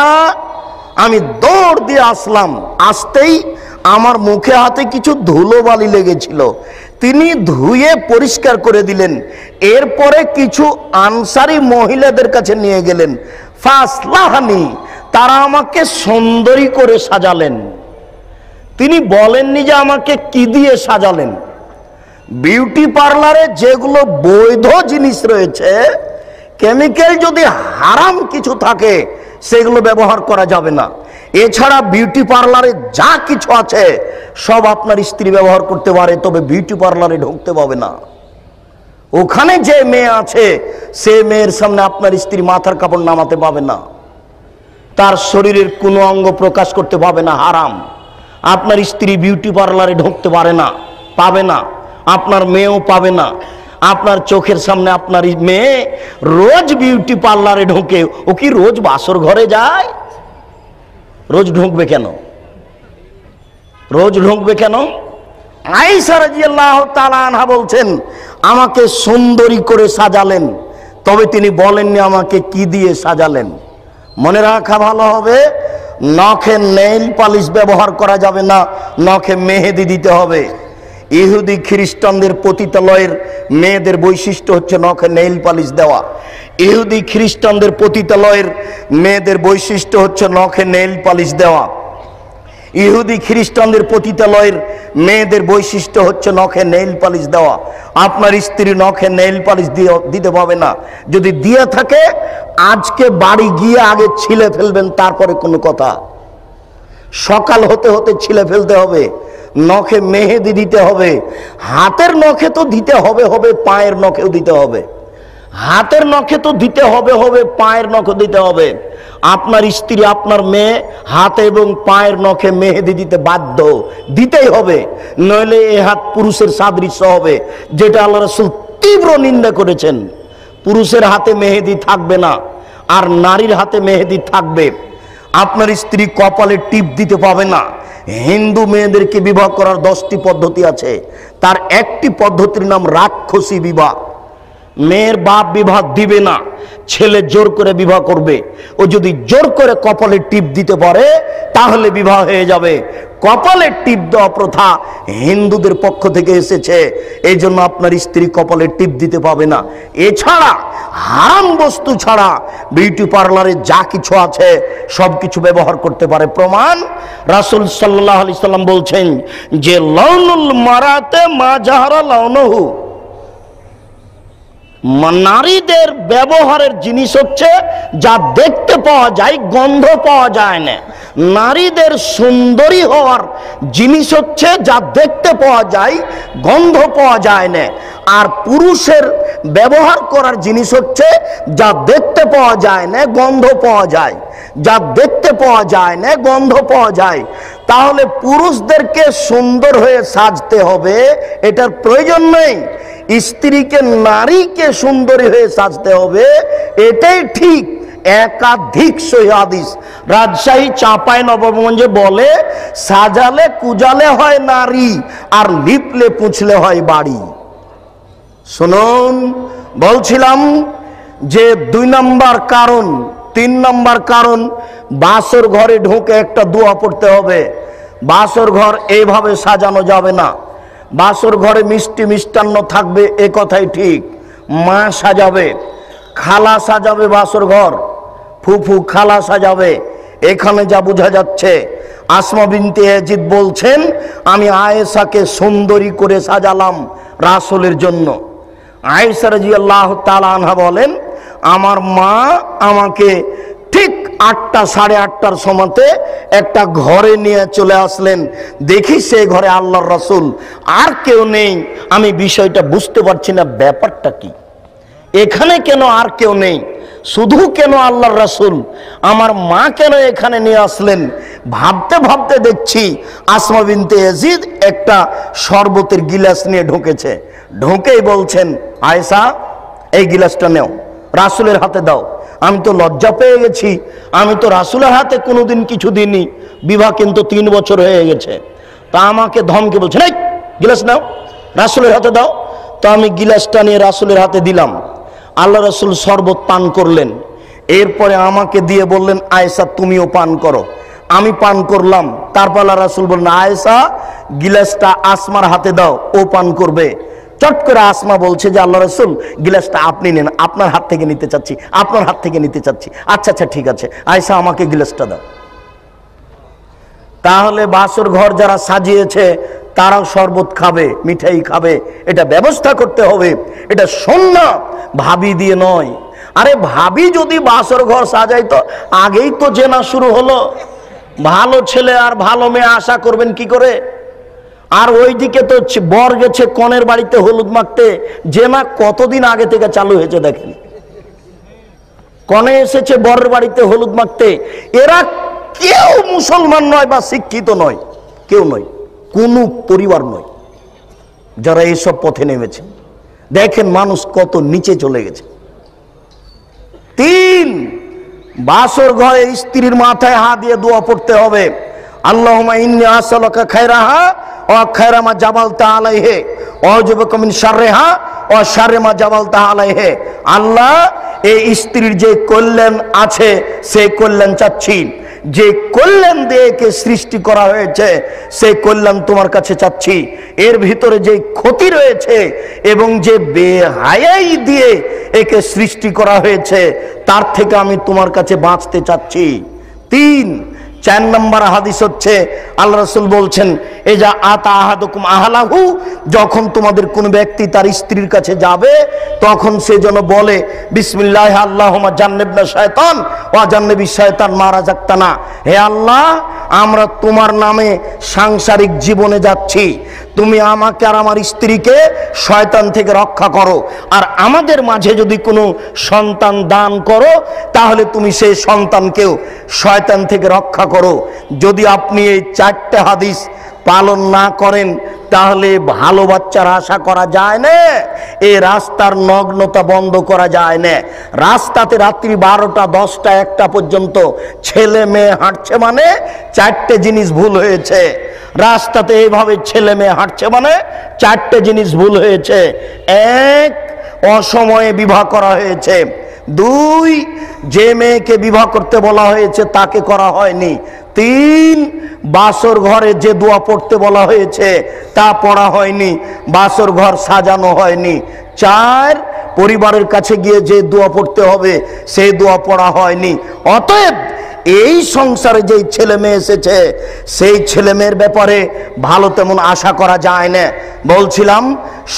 আমি দৌড় দিয়ে আসলাম, আসতেই আমার মুখে হাতে কিছু ধুলোবালি লেগেছিল, তিনি ধুয়ে পরিষ্কার করে দিলেন। এরপরে কিছু আনসারী মহিলাদের কাছে নিয়ে গেলেন, ফাসলাহানি, তারা আমাকে সুন্দরী করে সাজালেন। তিনি বলেননি যে আমাকে কি দিয়ে সাজালেন। বিউটি পার্লারে যেগুলো বৈধ জিনিস রয়েছে, কেমিক্যাল যদি হারাম কিছু থাকে সেগুলো ব্যবহার করা যাবে না। এছাড়া বিউটি পার্লারে যা কিছু আছে সব আপনার স্ত্রী ব্যবহার করতে পারে, তবে বিউটি পার্লারে ঢুকতে পাবে না। ওখানে যে মেয়ে আছে সে মেয়ের সামনে আপনার স্ত্রী মাথার কাপড় নামাতে পাবে না, তার শরীরের কোনো অঙ্গ প্রকাশ করতে পাবে না, হারাম। আপনার স্ত্রী বিউটি পার্লারে ঢুকতে পারে না, পাবে না, আপনার মেয়েও পাবে না। আপনার চোখের সামনে আপনার মেয়ে রোজ বিউটি পার্লারে ঢোকে, ও কি রোজ বাসর ঘরে যায়? রোজ ঢুকবে কেন? রোজ ঢুকবে কেন? আয়েশা রাদিয়াল্লাহু তাআলা আনহা বলছেন আমাকে সুন্দরী করে সাজালেন, তবে তিনি বলেননি আমাকে কি দিয়ে সাজালেন। মনে রাখা ভালো হবে, নখে নেইল পালিশ ব্যবহার করা যাবে না, নখে মেহেদি দিতে হবে। ইহুদি খ্রিস্টানদের পতিতালয়ের মেয়েদের বৈশিষ্ট্য হচ্ছে নখে নেইল পালিশ দেওয়া। ইহুদি খ্রিস্টানদের পতিতালয়ের মেয়েদের বৈশিষ্ট্য হচ্ছে নখে নেইল পালিশ দেওয়া। ইহুদি খ্রিস্টানদের পতিতালয়ের মেয়েদের বৈশিষ্ট্য হচ্ছে নখে নেইল পালিশ দেওয়া। আপনার স্ত্রী নখে নেইল পালিশ দিতে পাবে না। যদি দিয়ে থাকে আজকে বাড়ি গিয়ে আগে ছিলে ফেলবেন, তারপরে কোনো কথা। সকাল হতে হতে ছিলে ফেলতে হবে, নখে মেহেদি দিতে হবে। হাতের নখে তো দিতে হবে, পায়ের নখেও দিতে হবে। হাতের নখে তো দিতে হবে, পায়ের নখে দিতে হবে। আপনার স্ত্রী আপনার মেয়ে হাতে এবং পায়ের নখে মেহেদি দিতে বাধ্য, দিতেই হবে, নইলে এ হাত পুরুষের সাদৃশ্য হবে, যেটা আল্লাহ রাসূল তীব্র নিন্দা করেছেন। পুরুষের হাতে মেহেদি থাকবে না, আর নারীর হাতে মেহেদি থাকবে। আপনার স্ত্রী কপালে টিপ দিতে পাবে না। হিন্দু মেয়েদেরকে বিবাহ করার 10টি পদ্ধতি আছে, তার একটি পদ্ধতির নাম রাক্ষসী বিবাহ। মেয়ের বাপ বিবাহ দিবে না, ছেলে জোর করে বিবাহ করবে। ও যদি জোর করে কপালে টিপ দিতে পারে তাহলে বিবাহ হয়ে যাবে। কপালে টিপ দেওয়া প্রথা হিন্দুদের পক্ষ থেকে এসেছে, এই জন্য আপনার স্ত্রী কপালে টিপ দিতে পাবে না। এছাড়া হারাম বস্তু ছাড়া বিউটি পার্লারে যা কিছু আছে সব কিছু ব্যবহার করতে পারে। প্রমাণ রাসূল সাল্লাল্লাহু আলাইহি সাল্লাম বলছেন যে লাউনুল মারাতে মা জাহারা লাউনুহু, নারীদের ব্যবহারের জিনিস হচ্ছে যা দেখতে পাওয়া যায়, গন্ধ পাওয়া যায় না। নারীদের সুন্দরী হওয়ার জিনিস হচ্ছে যা দেখতে পাওয়া যায়, গন্ধ পাওয়া যায় না। আর পুরুষের ব্যবহার করার জিনিস হচ্ছে যা দেখতে পাওয়া যায় না, গন্ধ পাওয়া যায়। যা দেখতে পাওয়া যায় না, গন্ধ পাওয়া যায়। তাহলে পুরুষদেরকে সুন্দর হয়ে সাজতে হবে, এটার প্রয়োজন নেই। স্ত্রীকে নারীকে সুন্দরী হয়ে সাজতে হবে, এটাই ঠিক। একাধিক সহিহ হাদিস রাজশাহী চাঁপাইনবাবগঞ্জে বলে, সাজালে কুজালে হয় নারী, আর লিপলে পুছলে হয় বাড়ি। শুনুন, বলছিলাম যে 2 নম্বর কারণ, 3 নম্বর কারণ, বাসর ঘরে ঢুকে একটা দোয়া পড়তে হবে। বাসর ঘর এইভাবে সাজানো যাবে না। বাসর ঘরে মিষ্টি মিষ্টান্ন থাকবে, এ কথাই ঠিক। মা সাজাবে, খালা সাজাবে, বাসর ঘর ফুফু খালা সাজাবে। এখানে যা বোঝা যাচ্ছে, আসমা বিনতে ইয়াজিদ বলছেন আমি আয়েশাকে সুন্দরী করে সাজালাম রাসূলের জন্য। আয়েশা রাদিয়াল্লাহু তাআলা আনহা বলেন আমার মা আমাকে ঠিক 8টা সাড়ে 8টার সময়তে একটা ঘরে নিয়ে চলে আসলেন। দেখি সে ঘরে আল্লাহর রাসূল, আর কেউ নেই। আমি বিষয়টা বুঝতে পারছি না, ব্যাপারটা কি, এখানে কেন আর কেউ নেই? শুধু কেন আল্লাহর রাসূল আমার মা কেন এখানে নিয়ে আসলেন? ভাবতে ভাবতে দেখছি আসমা বিনতে ইয়াজিদ একটা শরবতের গিলাস নিয়ে ঢুকেছে। ঢুকেই বলছেন, আয়েশা এই গিলাসটা নাও, রাসূলের হাতে দাও। আমি তো লজ্জা পেয়ে গেছি, আমি তো রাসূলের হাতে কোনোদিন কিছু দিইনি, বিবাহ কিন্তু 3 বছর হয়ে গেছে। তা আমাকে ধমকে বলছেন, এই গিলাস নাও, রাসূলের হাতে দাও। তো আমি গিলাসটা নিয়ে রাসূলের হাতে দিলাম। আল্লাহ রাসূল শরবত পান করলেন। এরপরে আমাকে দিয়ে বললেন, আয়েশা তুমিও পান করো। আমি পান করলাম। তারপর আল্লাহ রাসূল বললেন, আয়েশা গিলাসটা আসমার হাতে দাও, ও পান করবে। চট করে আসমা বলছে যে আল্লাহ রাসূল গিলাসটা আপনি নেন, আপনার হাত থেকে নিতে চাচ্ছি, আপনার হাত থেকে নিতে চাচ্ছি। আচ্ছা আচ্ছা ঠিক আছে, আয়েশা আমাকে গিলাসটা দাও। তাহলে বাসর ঘর যারা সাজিয়েছে তারাও শরবত খাবে, মিঠাই খাবে, এটা ব্যবস্থা করতে হবে। এটা সুন্নাত, ভাবি দিয়ে নয়। আরে ভাবি যদি বাসর ঘর সাজাইতো আগেই তো জেনা শুরু হলো। ভালো ছেলে আর ভালো মেয়ে আশা করবেন কি করে? আর ওইদিকে তো বর গেছে কনের বাড়িতে হলুদ মাখতে, জেনা কতদিন আগে থেকে চালু হয়েছে দেখেন। কনে এসেছে বরের বাড়িতে হলুদ মাখতে, এরা কেউ মুসলমান নয় বা শিক্ষিত নয়, কেউ নয়, কোন পরিবার নয় যারা এইসব পথে নেমেছে। দেখেন মানুষ কত নিচে চলে গেছে। 3, বাসর ঘরে স্ত্রীর মাথায় হাত দিয়ে দোয়া পড়তে হবে, আল্লাহুম্মা ইন্নী আসআলুকা খায়রাহা ওয়া খায়রা মা জাবালতা আলাইহি ওয়া আউযুবিকা মিন শাররিহা ওয়া শাররি মা জাবালতা আলাইহি। আল্লাহ এই স্ত্রীর যে কল্যাণ আছে সেই কল্যাণ চাচ্ছি, যে কল্যাণ দিয়ে একে সৃষ্টি করা হয়েছে সেই কল্যাণ তোমার কাছে চাচ্ছি। এর ভিতরে যে ক্ষতি রয়েছে এবং যে বেহায়াই দিয়ে একে সৃষ্টি করা হয়েছে তার থেকে আমি তোমার কাছে বাঁচতে চাচ্ছি। 4 নম্বর হাদিস হচ্ছে আল্লাহ রাসূল বলছেন, এজা আতা আহাদুকুম আহলাহু, যখন তোমাদের কোন ব্যক্তি তার স্ত্রীর কাছে যাবে তখন সে যেন বলে, বিসমিল্লাহ আল্লাহুম্মা জান্নিবনা শায়তান ওয়া জান্নিবিশ শায়তান মা রাযাকতানা। হে আল্লাহ, আমরা তোমার নামে সাংসারিক জীবনে যাচ্ছি, তুমি আমাকে আর আমার স্ত্রীকে শয়তান থেকে রক্ষা করো, আর আমাদের মাঝে যদি কোনো সন্তান দান করো তাহলে তুমি সেই সন্তানকেও শয়তান থেকে রক্ষা করো। যদি আপনি এই 4টে হাদিস পালন না করেন তাহলে ভালো বাচ্চার আশা করা যায় না, এই রাস্তার নগ্নতা বন্ধ করা যায় না। রাস্তাতে রাত্রি 12টা 10টা 1টা পর্যন্ত ছেলে মেয়ে হাঁটছে মানে 4টে জিনিস ভুল হয়েছে। রাস্তাতে এইভাবে ছেলে মেয়ে হাঁটছে মানে 4টে জিনিস ভুল হয়েছে। 1, অসময়ে বিবাহ করা হয়েছে। 2, যে মেয়েকে বিবাহ করতে বলা হয়েছে তাকে করা হয়নি। 3, বাসর ঘরে যে দোয়া পড়তে বলা হয়েছে তা পড়া হয়নি, বাসর ঘর সাজানো হয়নি। 4, পরিবারের কাছে গিয়ে যে দোয়া পড়তে হবে সেই দোয়া পড়া হয়নি। অতএব এই সংসারে যেই ছেলে মেয়ে এসেছে সেই ছেলে মেয়ের ব্যাপারে ভালো তেমন আশা করা যায় না। বলছিলাম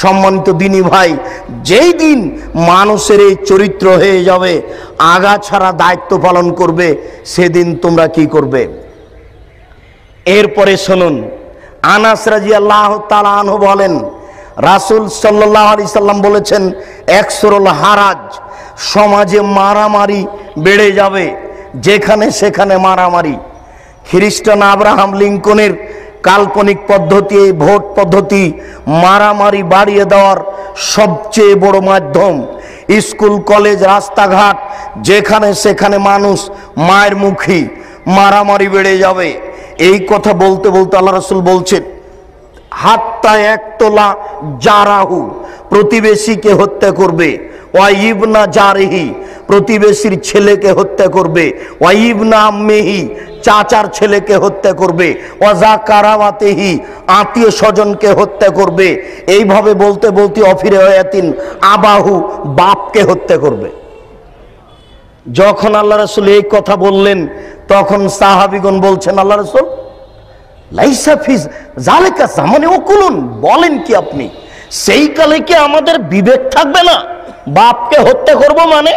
সম্মানিত দিনী ভাই, যেই দিন মানুষের এই চরিত্র হয়ে যাবে, আগাছাড়া দায়িত্ব পালন করবে, সেদিন তোমরা কি করবে? এরপরে শুনুন, আনাস রাদিয়াল্লাহু তাআলা আনহু বলেন, রাসূল সাল্লাল্লাহু আলাইহি সাল্লাম বলেছেন, একসরুল হারাজ, সমাজে মারামারি বেড়ে যাবে, যেখানে সেখানে মারামারি। খ্রিস্টান আব্রাহাম লিঙ্কনের কাল্পনিক পদ্ধতি, এই ভোট পদ্ধতি মারামারি বাড়িয়ে দেওয়ার সবচেয়ে বড় মাধ্যম। স্কুল কলেজ রাস্তাঘাট যেখানে সেখানে মানুষ মায়ের মুখী, মারামারি বেড়ে যাবে। এই কথা বলতে বলতে আল্লাহ রাসূল বলছেন, হাত্তা একতলা জারাহু, প্রতিবেশীকে হত্যা করবে, ওয়াইবনা জারিহি, প্রতিবেশীর ছেলেকে হত্যা করবে, ওয়াইবনা আম্মিহি, চাচার ছেলেকে হত্যা করবে, ওয়াজা কারাওয়াতেহি, আত্মীয় স্বজনকে হত্যা করবে। এইভাবে বলতে বলতে অফিরে হয়াতিন আবাহু, বাপকে হত্যা করবে। যখন আল্লাহ রাসূল এই কথা বললেন তখন সাহাবীগণ বলছেন, আল্লাহ রাসূল লাইসা ফিজ জালিকা জামানে ওকুলুন, বলেন কি আপনি? সেই কালে কি আমাদের বিবেক থাকবে না? বাপকে হত্যা করব মানে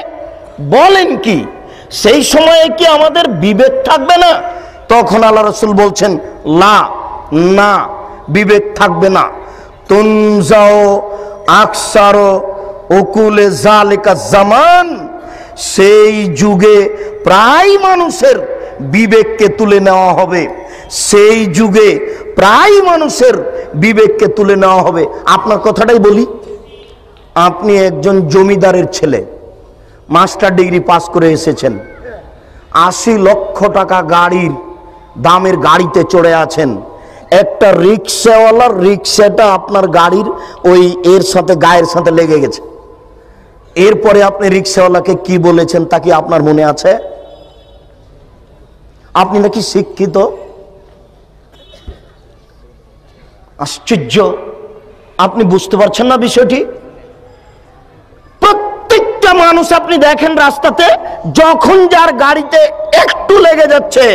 বলেন কি? সেই সময়ে কি আমাদের বিবেক থাকবে না? তখন আল্লাহ রাসূল বলছেন, লা, না, বিবেক থাকবে না। তুনজাও আকসারো ওকুলে জালিকা জামান, সেই যুগে প্রায় মানুষের বিবেককে তুলে নেওয়া হবে, সেই যুগে প্রায় মানুষের বিবেককে তুলে নেওয়া হবে। আপনার কথাটাই বলি, আপনি একজন জমিদারের ছেলে, মাস্টার ডিগ্রি পাস করে এসেছেন, 80 লক্ষ টাকা গাড়ির দামের গাড়িতে চড়ে আছেন, একটা রিক্সাওয়ালার রিক্সাটা আপনার গাড়ির ওই এর সাথে গায়ের সাথে লেগে গেছে। এরপরে আপনি রিক্সাওয়ালাকে কি বলেছেন তা কি আপনার মনে আছে? আপনি নাকি শিক্ষিত। আশ্চর্য, আপনি বুঝতে পারছেন না বিষয়টি? প্রত্যেকটা মানুষ আপনি দেখেন রাস্তাতে, যখন যার গাড়িতে একটু লেগে যাচ্ছে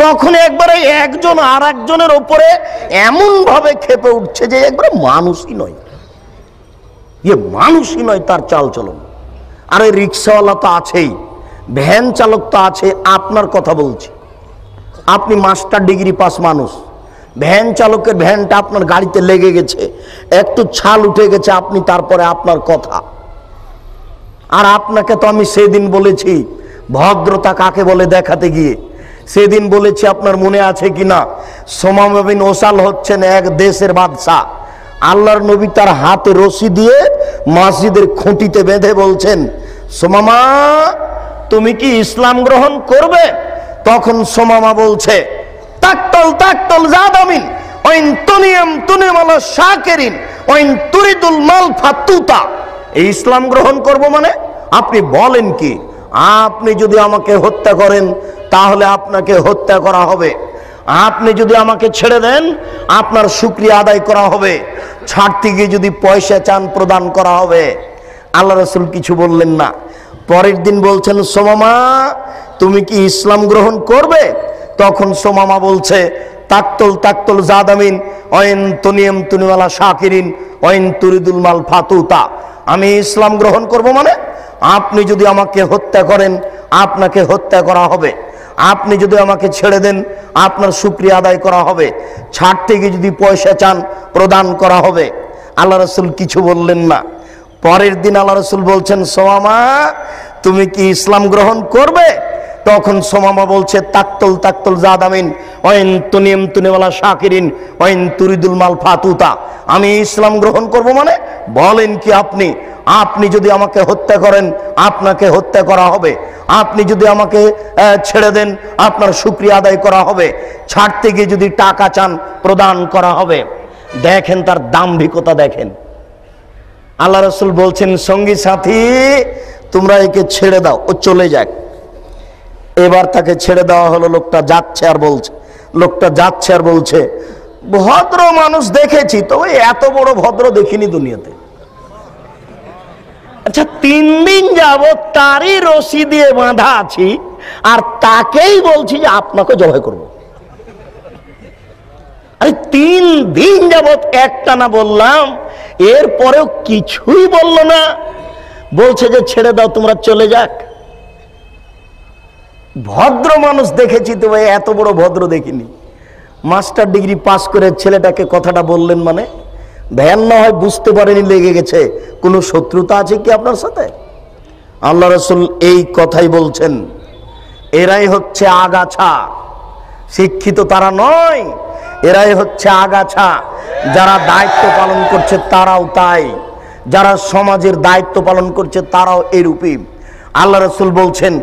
তখন একবারে একজন আর একজনের উপরে এমন ভাবে ক্ষেপে উঠছে যে একবারে মানুষই নয়, মানুষই নয় তার চাল চলন। আরে রিক্সাওয়ালা তো আছেই, ভ্যান চালক তো আছে। আপনার কথা বলছি, আপনি মাস্টার ডিগ্রি পাস মানুষ, ভ্যান চালকের ভ্যানটা আপনার গাড়িতে লেগে গেছে, একটু ছাল উঠে গেছে, আপনি তারপরে আপনার কথা। আর আপনাকে তো আমি সেদিন বলেছি ভদ্রতা কাকে বলে দেখাতে গিয়ে, সেদিন বলেছি, আপনার মনে আছে কিনা, সোমামা বিন ওসাল হচ্ছেন এক দেশের বাদশা। আল্লাহর নবী তার হাতে রশি দিয়ে মসজিদের খুঁটিতে বেঁধে বলছেন, সোমামা তুমি কি ইসলাম গ্রহণ করবে? তখন সোমামা বলছে, তাকতল তাকতল জাদামিন ওয়াইন তুনিয়াম তুনিম আলা শাকিরিন ওয়াইন তুরিদুল মাল ফাতুতা। এই ইসলাম গ্রহণ করব মানে আপনি বলেন কি? আপনি যদি আমাকে হত্যা করেন তাহলে আপনাকে হত্যা করা হবে, আপনি যদি আমাকে ছেড়ে দেন আপনার শুকরিয়া আদায় করা হবে, ছাড়তে গিয়ে যদি পয়সা চান প্রদান করা হবে। আল্লাহ রাসূল কিছু বললেন না। পরের দিন বলছেন, সোমামা তুমি কি ইসলাম গ্রহণ করবে? তখন সোমামা বলছে, তাকতল তাকতল জাদামিন ওয়াইন তুনিয়াম তুনিওয়ালা শাকিরিন ওয়াইন তুরিদুল মাল ফাতুতা। আমি ইসলাম গ্রহণ করব মানে আপনি যদি আমাকে হত্যা করেন আপনাকে হত্যা করা হবে, আপনি যদি আমাকে ছেড়ে দেন আপনার শুকরিয়া আদায় করা হবে, ছাড়তে গিয়ে যদি পয়সা চান প্রদান করা হবে। আল্লাহ রাসূল কিছু বললেন না। পরের দিন আল্লাহ রাসূল বলছেন, সোমামা তুমি কি ইসলাম গ্রহণ করবে? তখন সোমামা বলছে, তাকতল তাকতল জাদামিন ওয়াইন তুনিম তুনিওয়ালা শাকিরিন ওয়াইন তুরিদুল মাল ফাতুতা। আমি ইসলাম গ্রহণ করব মানে বলেন কি আপনি? আপনি যদি আমাকে হত্যা করেন আপনাকে হত্যা করা হবে, আপনি যদি আমাকে ছেড়ে দেন আপনার শুকরিয়া আদায় করা হবে, ছাড়তে গিয়ে যদি টাকা চান প্রদান করা হবে। দেখেন তার দাম্ভিকতা দেখেন। আল্লাহ রাসূল বলছেন, সঙ্গী সাথী তোমরা একে ছেড়ে দাও, ও চলে যাক। এবার তাকে ছেড়ে দেওয়া হলো। লোকটা যাচ্ছে আর বলছে, ভদ্র মানুষ দেখেছি, তবে এত বড় ভদ্র দেখিনি দুনিয়াতে। আচ্ছা 3 দিন যাবত তারই রশি দিয়ে বাঁধা আছি আর তাকেই বলছি যে আপনাকে জবাই করব। আরে 3 দিন যাবত একটানা বললাম, এরপরেও কিছুই বলল না, বলছে যে ছেড়ে দাও তোমরা চলে যাক। ভদ্র মানুষ দেখেছি, তো ভাই এত বড় ভদ্র দেখিনি। মাস্টার ডিগ্রি পাস করে ছেলেটাকে কথাটা বললেন মানে ভ্যান না হয় বুঝতে পারেনি, লেগে গেছে। কোনো শত্রুতা আছে কি আপনার সাথে? আল্লাহ রাসূল এই কথাই বলছেন। এরাই হচ্ছে আগাছা, শিক্ষিত তারা নয়, এরাই হচ্ছে আগাছা। যারা দায়িত্ব পালন করছে তারাও তাই, যারা সমাজের দায়িত্ব পালন করছে তারাও এরূপই। আল্লাহ রাসূল বলছেন,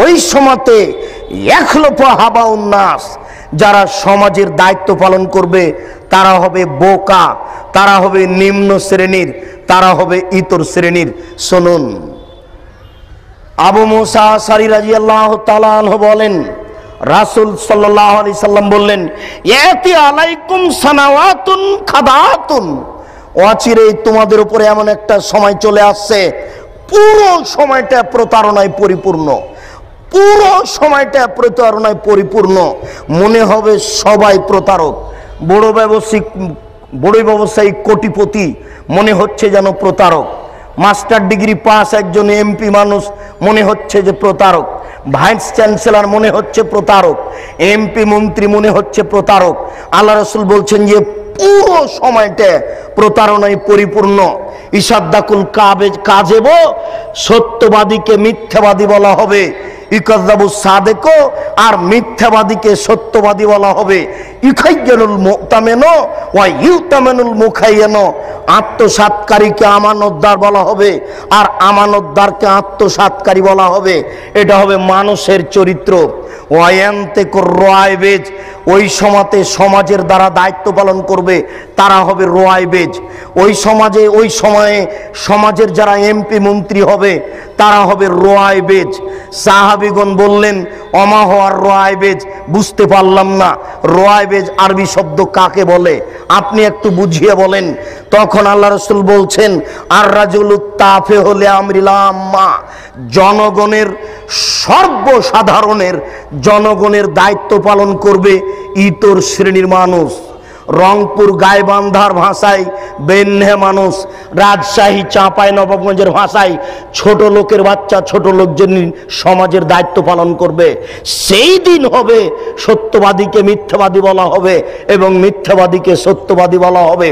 ওই সময়তে ইয়াখলুফু হাবাউন নাস, যারা সমাজের দায়িত্ব পালন করবে তারা হবে বোকা, তারা হবে নিম্ন শ্রেণীর, তারা হবে ইতর শ্রেণীর। শুনুন, আবু মুসা আশআরী রাদিয়াল্লাহু তাআলা আনহু বলেন, রাসূল সাল্লাল্লাহু আলাইহি সাল্লাম বললেন, ইয়াতি আলাইকুম সানাওয়াতুন খাদাতুন, অচিরেই তোমাদের উপরে এমন একটা সময় চলে আসছে, পুরো সময়টা প্রতারণায় পরিপূর্ণ, পুরো সময়টা প্রতারণায় পরিপূর্ণ। মনে হবে সবাই প্রতারক, বড় ব্যবসায়ী কোটিপতি মনে হচ্ছে যেন প্রতারক, মাস্টার ডিগ্রি পাস একজন এমপি মানুষ মনে হচ্ছে যে প্রতারক, ভাইস চ্যান্সেলর মনে হচ্ছে প্রতারক, এমপি মন্ত্রী মনে হচ্ছে প্রতারক। আল্লাহ রাসূল বলছেন যে পুরো সময়টা প্রতারণায় পরিপূর্ণ। ইসাদ্দাকুল কাযেব, সত্যবাদীকে মিথ্যাবাদী বলা হবে। ইকাযাবু সাদেকো, আর মিথ্যাবাদীকে সত্যবাদী বলা হবে। ইখাইয়ানুল মুতামেনো ওয়া ইউতামেনুল মুখাইয়ানো, আত্মসাৎকারীকে আমানতদার বলা হবে আর আমানতদারকে আত্মসাৎকারী বলা হবে। এটা হবে মানুষের চরিত্র। ওয়ায়ান্তেকুর রোয়াইবেজ, ওই সমাজের দ্বারা দায়িত্ব পালন করবে তারা হবে রোয়াইবেজ। ওই সময়ে সমাজের যারা এমপি মন্ত্রী হবে তারা হবে রোয়াইবেজ। সাহাবীগণ বললেন অমা হওয়ার রোয়াইবেজ, বুঝতে পারলাম না রোয়াইবেজ আরবি শব্দ কাকে বলে, আপনি একটু বুঝিয়ে বলেন। তখন আল্লাহ রাসূল বলছেন আর রাজুলুত তাফে হলে আমরিল আম্মা, জনগণের সর্বসাধারণের জনগণের দায়িত্ব পালন করবে ইতর শ্রেণীর মানুষ। রংপুর গাইবান্ধার ভাষায় বেন্হে মানুষ, রাজশাহী চাঁপাইনবাবগঞ্জের ভাষায় ছোট লোকের বাচ্চা, ছোট লোক যিনি সমাজের দায়িত্ব পালন করবে, সেই দিন হবে সত্যবাদীকে মিথ্যাবাদী বলা হবে এবং মিথ্যাবাদীকে সত্যবাদী বলা হবে।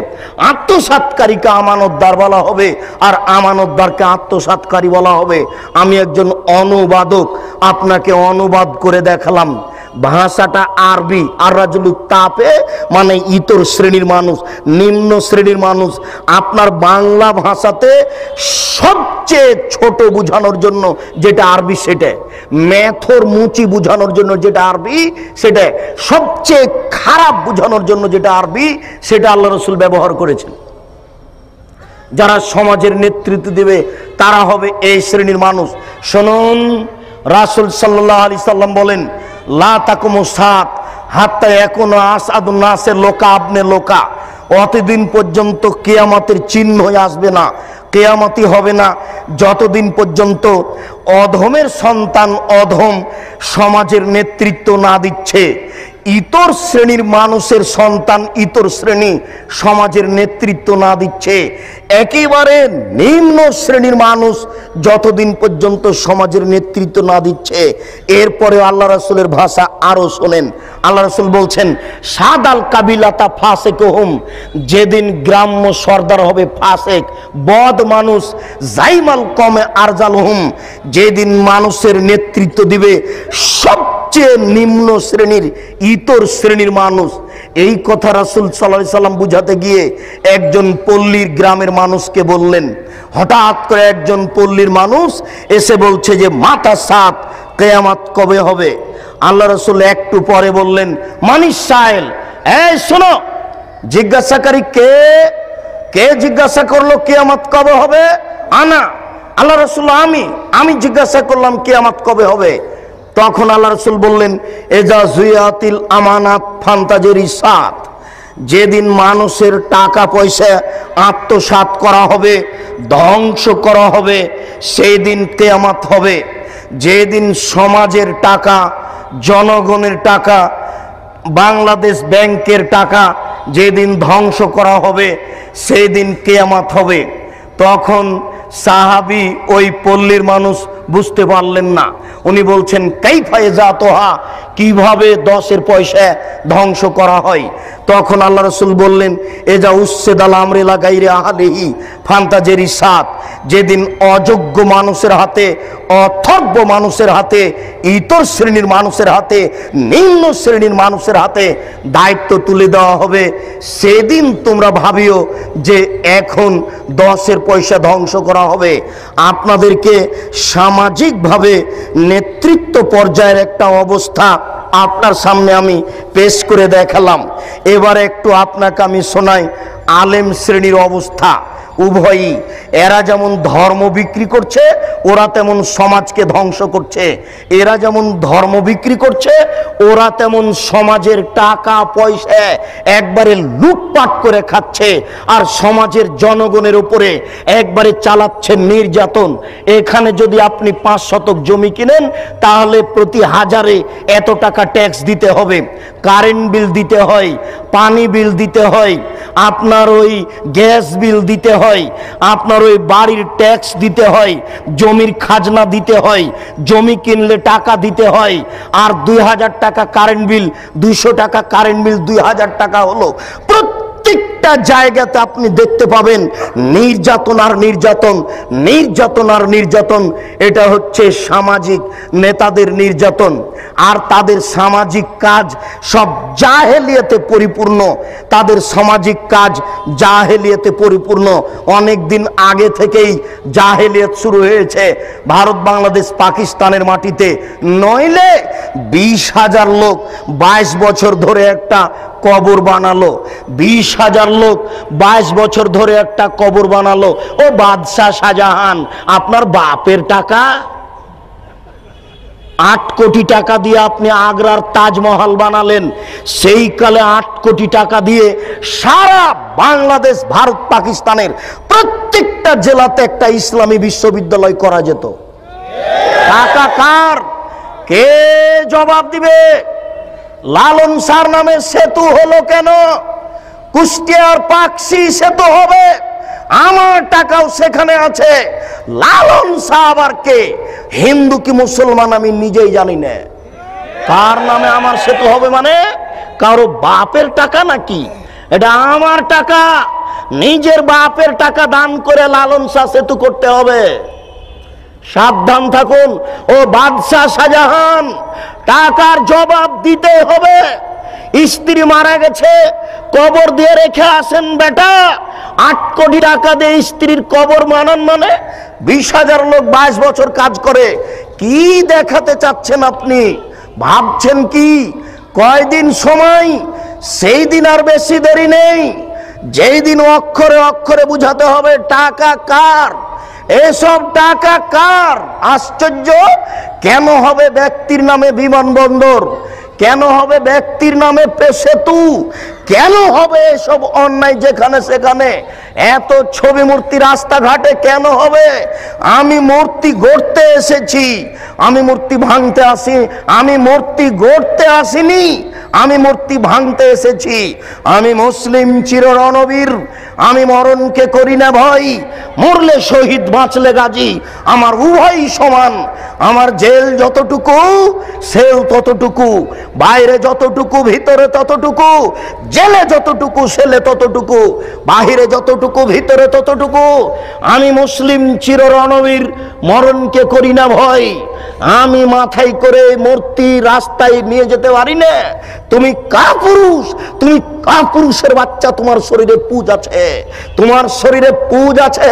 আত্মসাৎকারীকে আমানতদার বলা হবে আর আমানতদারকে আত্মসাৎকারী বলা হবে। আমি একজন অনুবাদক, আপনাকে অনুবাদ করে দেখালাম। ভাষাটা আরবি, আর রাজুলুত তাফে মানে ইতর শ্রেণীর মানুষ, নিম্ন শ্রেণীর মানুষ। আপনার বাংলা ভাষাতে সবচেয়ে ছোট বোঝানোর জন্য যেটা আরবি সেটা, মেথর মুচি বোঝানোর জন্য যেটা আরবি সেটা, সবচেয়ে খারাপ বোঝানোর জন্য যেটা আরবি সেটা আল্লাহ রাসূল ব্যবহার করেছেন। যারা সমাজের নেতৃত্ব দেবে তারা হবে এই শ্রেণীর মানুষ। শুনুন, রাসূল সাল্লাল্লাহু আলাইহি সাল্লাম বলেন লা তাকুমু সাত হাত্তা ইয়াকুনা আসাদুন নাসের লোকা আবনে লোকা, অতদিন পর্যন্ত কিয়ামতের চিহ্ন আসবে না, কিয়ামতই হবে না যতদিন পর্যন্ত অধমের সন্তান অধম সমাজের নেতৃত্ব না দিচ্ছে, ইতর শ্রেণীর মানুষের সন্তান ইতর শ্রেণী সমাজের নেতৃত্ব না দিচ্ছে, একেবারে নিম্ন শ্রেণীর মানুষ যতদিন পর্যন্ত সমাজের নেতৃত্ব না দিচ্ছে। এরপরে আল্লাহ রাসূলের ভাষা আরো শোনেন। আল্লাহ রাসূল বলছেন সাদাল কাবিলাতা ফাসিকুহুম, যেদিন গ্রাম্য সর্দার হবে ফাসেক বদ মানুষ, জাইমাল কমে আরজালহুম, যেদিন মানুষের নেতৃত্ব দিবে সবচেয়ে নিম্ন শ্রেণীর ইতর শ্রেণীর মানুষ। এই কথা রাসূল সাল্লাল্লাহু আলাইহি সাল্লাম বুঝাতে গিয়ে একজন পল্লীর গ্রামের মানুষকে বললেন। হঠাৎ করে একজন পল্লীর মানুষ এসে বলছে যে মাতা সাত, কিয়ামত কবে হবে? আল্লাহ রাসূল একটু পরে বললেন মানিস সাইল, এই শোনো, জিজ্ঞাসাকারী কে? কে জিজ্ঞাসা করলো কিয়ামত কবে হবে? আনা। আল্লাহ রাসূল আমি জিজ্ঞাসা করলাম কিয়ামত কবে হবে? তখন আল্লাহ রাসূল বললেন এজা জুয়াতিল আমানাত ফান্তাজেরি সাত, যেদিন মানুষের টাকা পয়সা আত্মসাৎ করা হবে, ধ্বংস করা হবে, সেই দিন কিয়ামত হবে। যেদিন সমাজের টাকা, জনগণের টাকা, বাংলাদেশ ব্যাংকের টাকা যেদিন ধ্বংস করা হবে সেই দিন কিয়ামত হবে। তখন সাহাবী ওই পল্লীর মানুষ বুঝতে পারলেন না, উনি বলছেন কাইফা ইজাতুহা, কিভাবে 10-এর পয়সা ধ্বংস করা হয়? তখন আল্লাহ রাসূল বললেন এজা উসসিদাল আমরি লা গায়রি আহলিহি ফান্তাজেরি সাত, যেদিন অযোগ্য মানুষের হাতে, অথর্ব মানুষের হাতে, ইতর শ্রেণীর মানুষের হাতে, নিম্ন শ্রেণীর মানুষের হাতে দায়িত্ব তুলে দেওয়া হবে, সেদিন তোমরা ভাবিও যে এখন 10-এর পয়সা ধ্বংস করা হবে। আপনাদেরকে সামাজিকভাবে নেতৃত্ব পর্যায়ের একটা অবস্থা আপনার সামনে আমি পেশ করে দেখালাম। এবারে একটু আপনাকে আমি শোনাই আলেম শ্রেণীর অবস্থা। উভয়ই, এরা যেমন ধর্ম বিক্রি করছে ওরা তেমন সমাজকে ধ্বংস করছে, এরা যেমন ধর্ম বিক্রি করছে ওরা তেমন সমাজের টাকা পয়সা একবারে লুটপাট করে খাচ্ছে আর সমাজের জনগণের উপরে একবারে চালাচ্ছে নির্যাতন। এখানে যদি আপনি 5 শতক জমি কিনেন তাহলে প্রতি হাজারে এত টাকা ট্যাক্স দিতে হবে, কারেন্ট বিল দিতে হয়, পানি বিল দিতে হয়, আপনার ওই গ্যাস বিল দিতে হয়, আপনার ওই বাড়ির ট্যাক্স দিতে হয়, জমির খাজনা দিতে হয়, জমি কিনলে টাকা দিতে হয়, আর 2000 টাকা কারেন্ট বিল, 200 টাকা কারেন্ট বিল, 2000 টাকা হলো। প্রত্যেকটা প্রত্যেকটা জায়গাতে আপনি দেখতে পাবেন নির্যাতন আর নির্যাতন, নির্যাতন আর নির্যাতন। এটা হচ্ছে সামাজিক নেতাদের নির্যাতন, আর তাদের সামাজিক কাজ সব জাহেলিয়াতে পরিপূর্ণ। তাদের সামাজিক কাজ জাহেলিয়াতে পরিপূর্ণ। অনেক দিন আগে থেকেই জাহেলিয়াত শুরু হয়েছে ভারত, বাংলাদেশ, পাকিস্তানের মাটিতে। নইলে 20,000 লোক 22 বছর ধরে একটা কবর বানালো। 20,000 লোক 22 বছর ধরে একটা কবর বানালো। ও বাদশাহ শাহজাহান, আপনার বাপের টাকা 8 কোটি টাকা দিয়ে আপনি আগ্রার তাজমহল বানালেন। সেই কালে 8 কোটি টাকা দিয়ে সারা বাংলাদেশ, ভারত, পাকিস্তানের প্রত্যেকটা জেলাতে একটা ইসলামী বিশ্ববিদ্যালয় করা যেত। টাকা কার? কে জবাব দিবে? লালন শাহর নামে সেতু হলো কেন? কুষ্টিয়ার পাকশি সেতু হবে, আমার টাকাও সেখানে আছে। লালন শাহ আবার কে? হিন্দু কি মুসলমান আমি নিজেই জানি না। কার নামে আমার সেতু হবে? মানে কারো বাপের টাকা নাকি? এটা আমার টাকা। নিজের বাপের টাকা দান করে লালন শাহ সেতু করতে হবে। সাবধান থাকুন ও বাদশাহ শাহজাহান, টাকার জবাব দিতে হবে। স্ত্রী মারা গেছে, কবর দিয়ে রেখে আসেন বেটা। 8 কোটি টাকা দিয়ে স্ত্রীর কবর বানান মানে 20,000 লোক 22 বছর কাজ করে। কি দেখাতে চাচ্ছেন আপনি? ভাবছেন কি? কয়দিন সময়? সেই দিন আর বেশি দেরি নেই। যেই দিন অক্ষরে অক্ষরে বুঝাতে হবে টাকা কার, এসব টাকা কার। আশ্চর্য! কেন হবে ব্যক্তির নামে বিমানবন্দর? কেন হবে ব্যক্তির নামে সেতু? কেন হবে এসব অন্যায় যেখানে সেখানে? এত ছবি মূর্তি রাস্তাঘাটে কেন হবে? আমি মূর্তি গড়তে এসেছি, আমি মূর্তি ভাঙতে আসি। আমি মূর্তি গড়তে আসিনি, আমি মূর্তি ভাঙতে এসেছি। আমি মুসলিম চির রণবীর, আমি মরণকে করি না ভয়। মরলে শহীদ, বাঁচলে গাজী, আমার উভয়ই সমান। আমার জেল যতটুকু, সেল ততটুকু। বাইরে যতটুকু, ভিতরে ততটুকু। জেলে যতটুকু, সেলে ততটুকু। বাহিরে যতটুকু, ভিতরে ততটুকু। আমি মুসলিম চির রণবীর, মরণকে করি না ভয়। আমি মাথায় করে মূর্তি রাস্তায় নিয়ে যেতে পারি না। তুমি কাপুরুষ, তুমি কাপুরুষের বাচ্চা। তোমার শরীরে পুজ আছে, তোমার শরীরে পুজ আছে,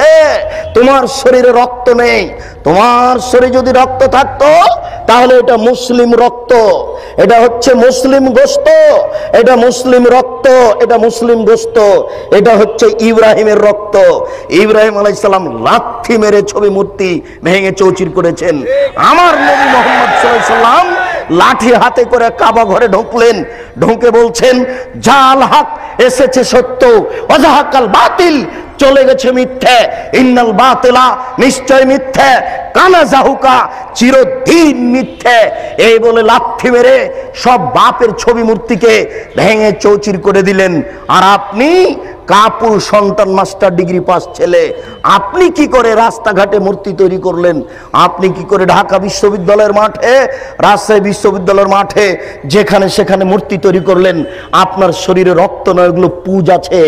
তোমার শরীরে রক্ত নেই। তোমার শরীরে যদি রক্ত থাকতো তাহলে এটা মুসলিম রক্ত, এটা হচ্ছে মুসলিম গোশত, এটা মুসলিম রক্ত, এটা মুসলিম গোশত, এটা হচ্ছে ইব্রাহিমের রক্ত। ইব্রাহিম আলাইহিস সালাম লাথি মেরে ছবি মূর্তি ভেঙে চৌচির করেছেন। আমার নবী মুহাম্মদ সাল্লাল্লাহু আলাইহি সাল্লাম লাঠি হাতে করে কাবা ঘরে ঢুকলেন। ঢুকে বলছেন, জাল হক এসেছে সত্য, ওয়াজাহাকাল বাতিল চলে গেছে মিথ্যে। ইন্নাল বাতিলা, নিশ্চয় মিথ্যে, কানা জাহুকা, চিরদিন মিথ্যে। এই বলে লাথি মেরে সব বাপের ছবি মূর্তিকে ভেঙে চৌচির করে দিলেন। আর আপনি কাপুর সন্তান, মাস্টার ডিগ্রি পাস ছেলে, আপনি কি করে রাস্তাঘাটে মূর্তি তৈরি করলেন? আপনি কি করে ঢাকা বিশ্ববিদ্যালয়ের মাঠে, রাজশাহী বিশ্ববিদ্যালয়ের মাঠে, যেখানে সেখানে মূর্তি তৈরি করলেন? আপনার শরীরে রক্ত নয়, ওগুলো পুজ আছে,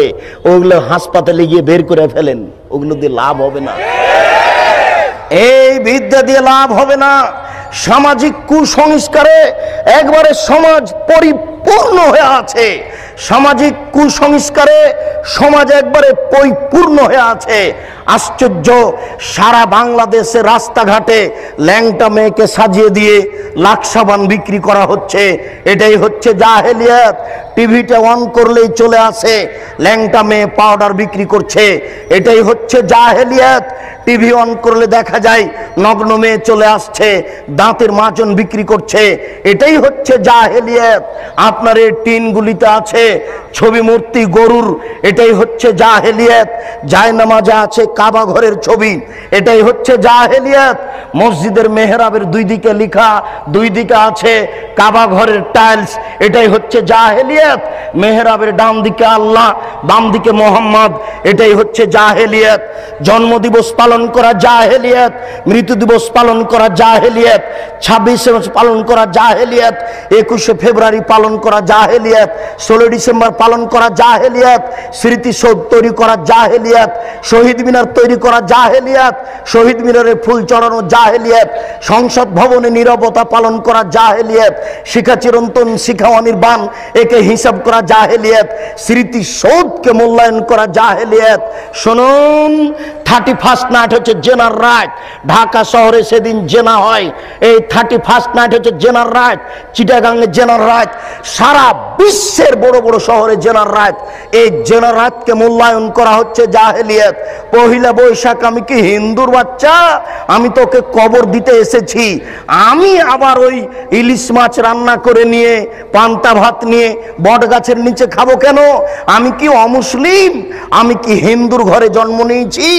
ওগুলো হাসপাতালে গিয়ে বের করে ফেলেন। ওগুলো দিয়ে লাভ হবে না, এই বিদ্যা দিয়ে লাভ হবে না। সামাজিক কুসংস্কারে একবারে সমাজ পরিপূর্ণ হয়ে আছে। সামাজিক কুসংস্কারে সমাজ একবারে পরিপূর্ণ হয়ে আছে। আশ্চর্য! সারা বাংলাদেশের রাস্তাঘাটে ল্যাংটা মেয়েকে সাজিয়ে দিয়ে লাক্সাবান বিক্রি করা হচ্ছে। এটাই হচ্ছে জাহেলিয়াত। টিভিটা অন করলেই চলে আসে ল্যাংটা মেয়ে পাউডার বিক্রি করছে। এটাই হচ্ছে জাহেলিয়াত। টিভি অন করলে দেখা যায় নগ্ন মেয়ে চলে আসছে, দাঁতের মাজন বিক্রি করছে। এটাই হচ্ছে জাহেলিয়াত। আপনার এই টিনগুলিতে আছে ছবি মূর্তি গরুর, এটাই হচ্ছে জাহেলিয়াত। জায়নামাজে আছে কাবা ঘরের ছবি, এটাই হচ্ছে জাহেলিয়াত। মসজিদের মেহরাবের দুই দিকে লেখা, দুই দিকে আছে কাবা ঘরের টাইলস, এটাই হচ্ছে জাহেলিয়াত। মেহরাবের ডান দিকে আল্লাহ, বাম দিকে মোহাম্মদ, এটাই হচ্ছে জাহেলিয়াত। জন্মদিবস পালন করা জাহেলিয়াত, মৃত্যু দিবস পালন করা জাহেলিয়াত, 26 পালন করা জাহেলিয়াত, 21 ফেব্রুয়ারি পালন করা জাহেলিয়াত, 16 ডিসেম্বর পালন করা জাহেলিয়াত, স্মৃতিসৌধ তৈরি করা জাহেলিয়াত, শহীদ মিনার তৈরি করা জাহেলিয়াত, শহীদ মিনারে ফুল চড়ানো জাহেলিয়াত, সংসদ ভবনে নীরবতা পালন করা জাহেলিয়াত, শিখা চিরন্তন শিখাওয়ানির বান একে হিসাব করা জাহেলিয়াত, স্মৃতিসৌধকে মূল্যায়ন করা জাহেলিয়াত। শুনুন, 31st নাইট হচ্ছে জেনার রাইট। ঢাকা শহরে সেদিন জেনা হয়, এই 31st নাইট হচ্ছে জেনার রাইট। চিটাগাংয়ে জেনার রাইট, সারা বিশ্বের বড় বড় শহরে জেনার রাইট। এই জেনার রাইটকে মূল্যায়ন করা হচ্ছে জাহেলিয়াত। পহিলা বৈশাখ আমি কি হিন্দুর বাচ্চা? আমি তোকে কবর দিতে এসেছি, আমি আবার ওই ইলিশ মাছ রান্না করে নিয়ে পান্তা ভাত নিয়ে বট গাছের নিচে খাবো কেন? আমি কি অমুসলিম? আমি কি হিন্দুর ঘরে জন্ম নিয়েছি?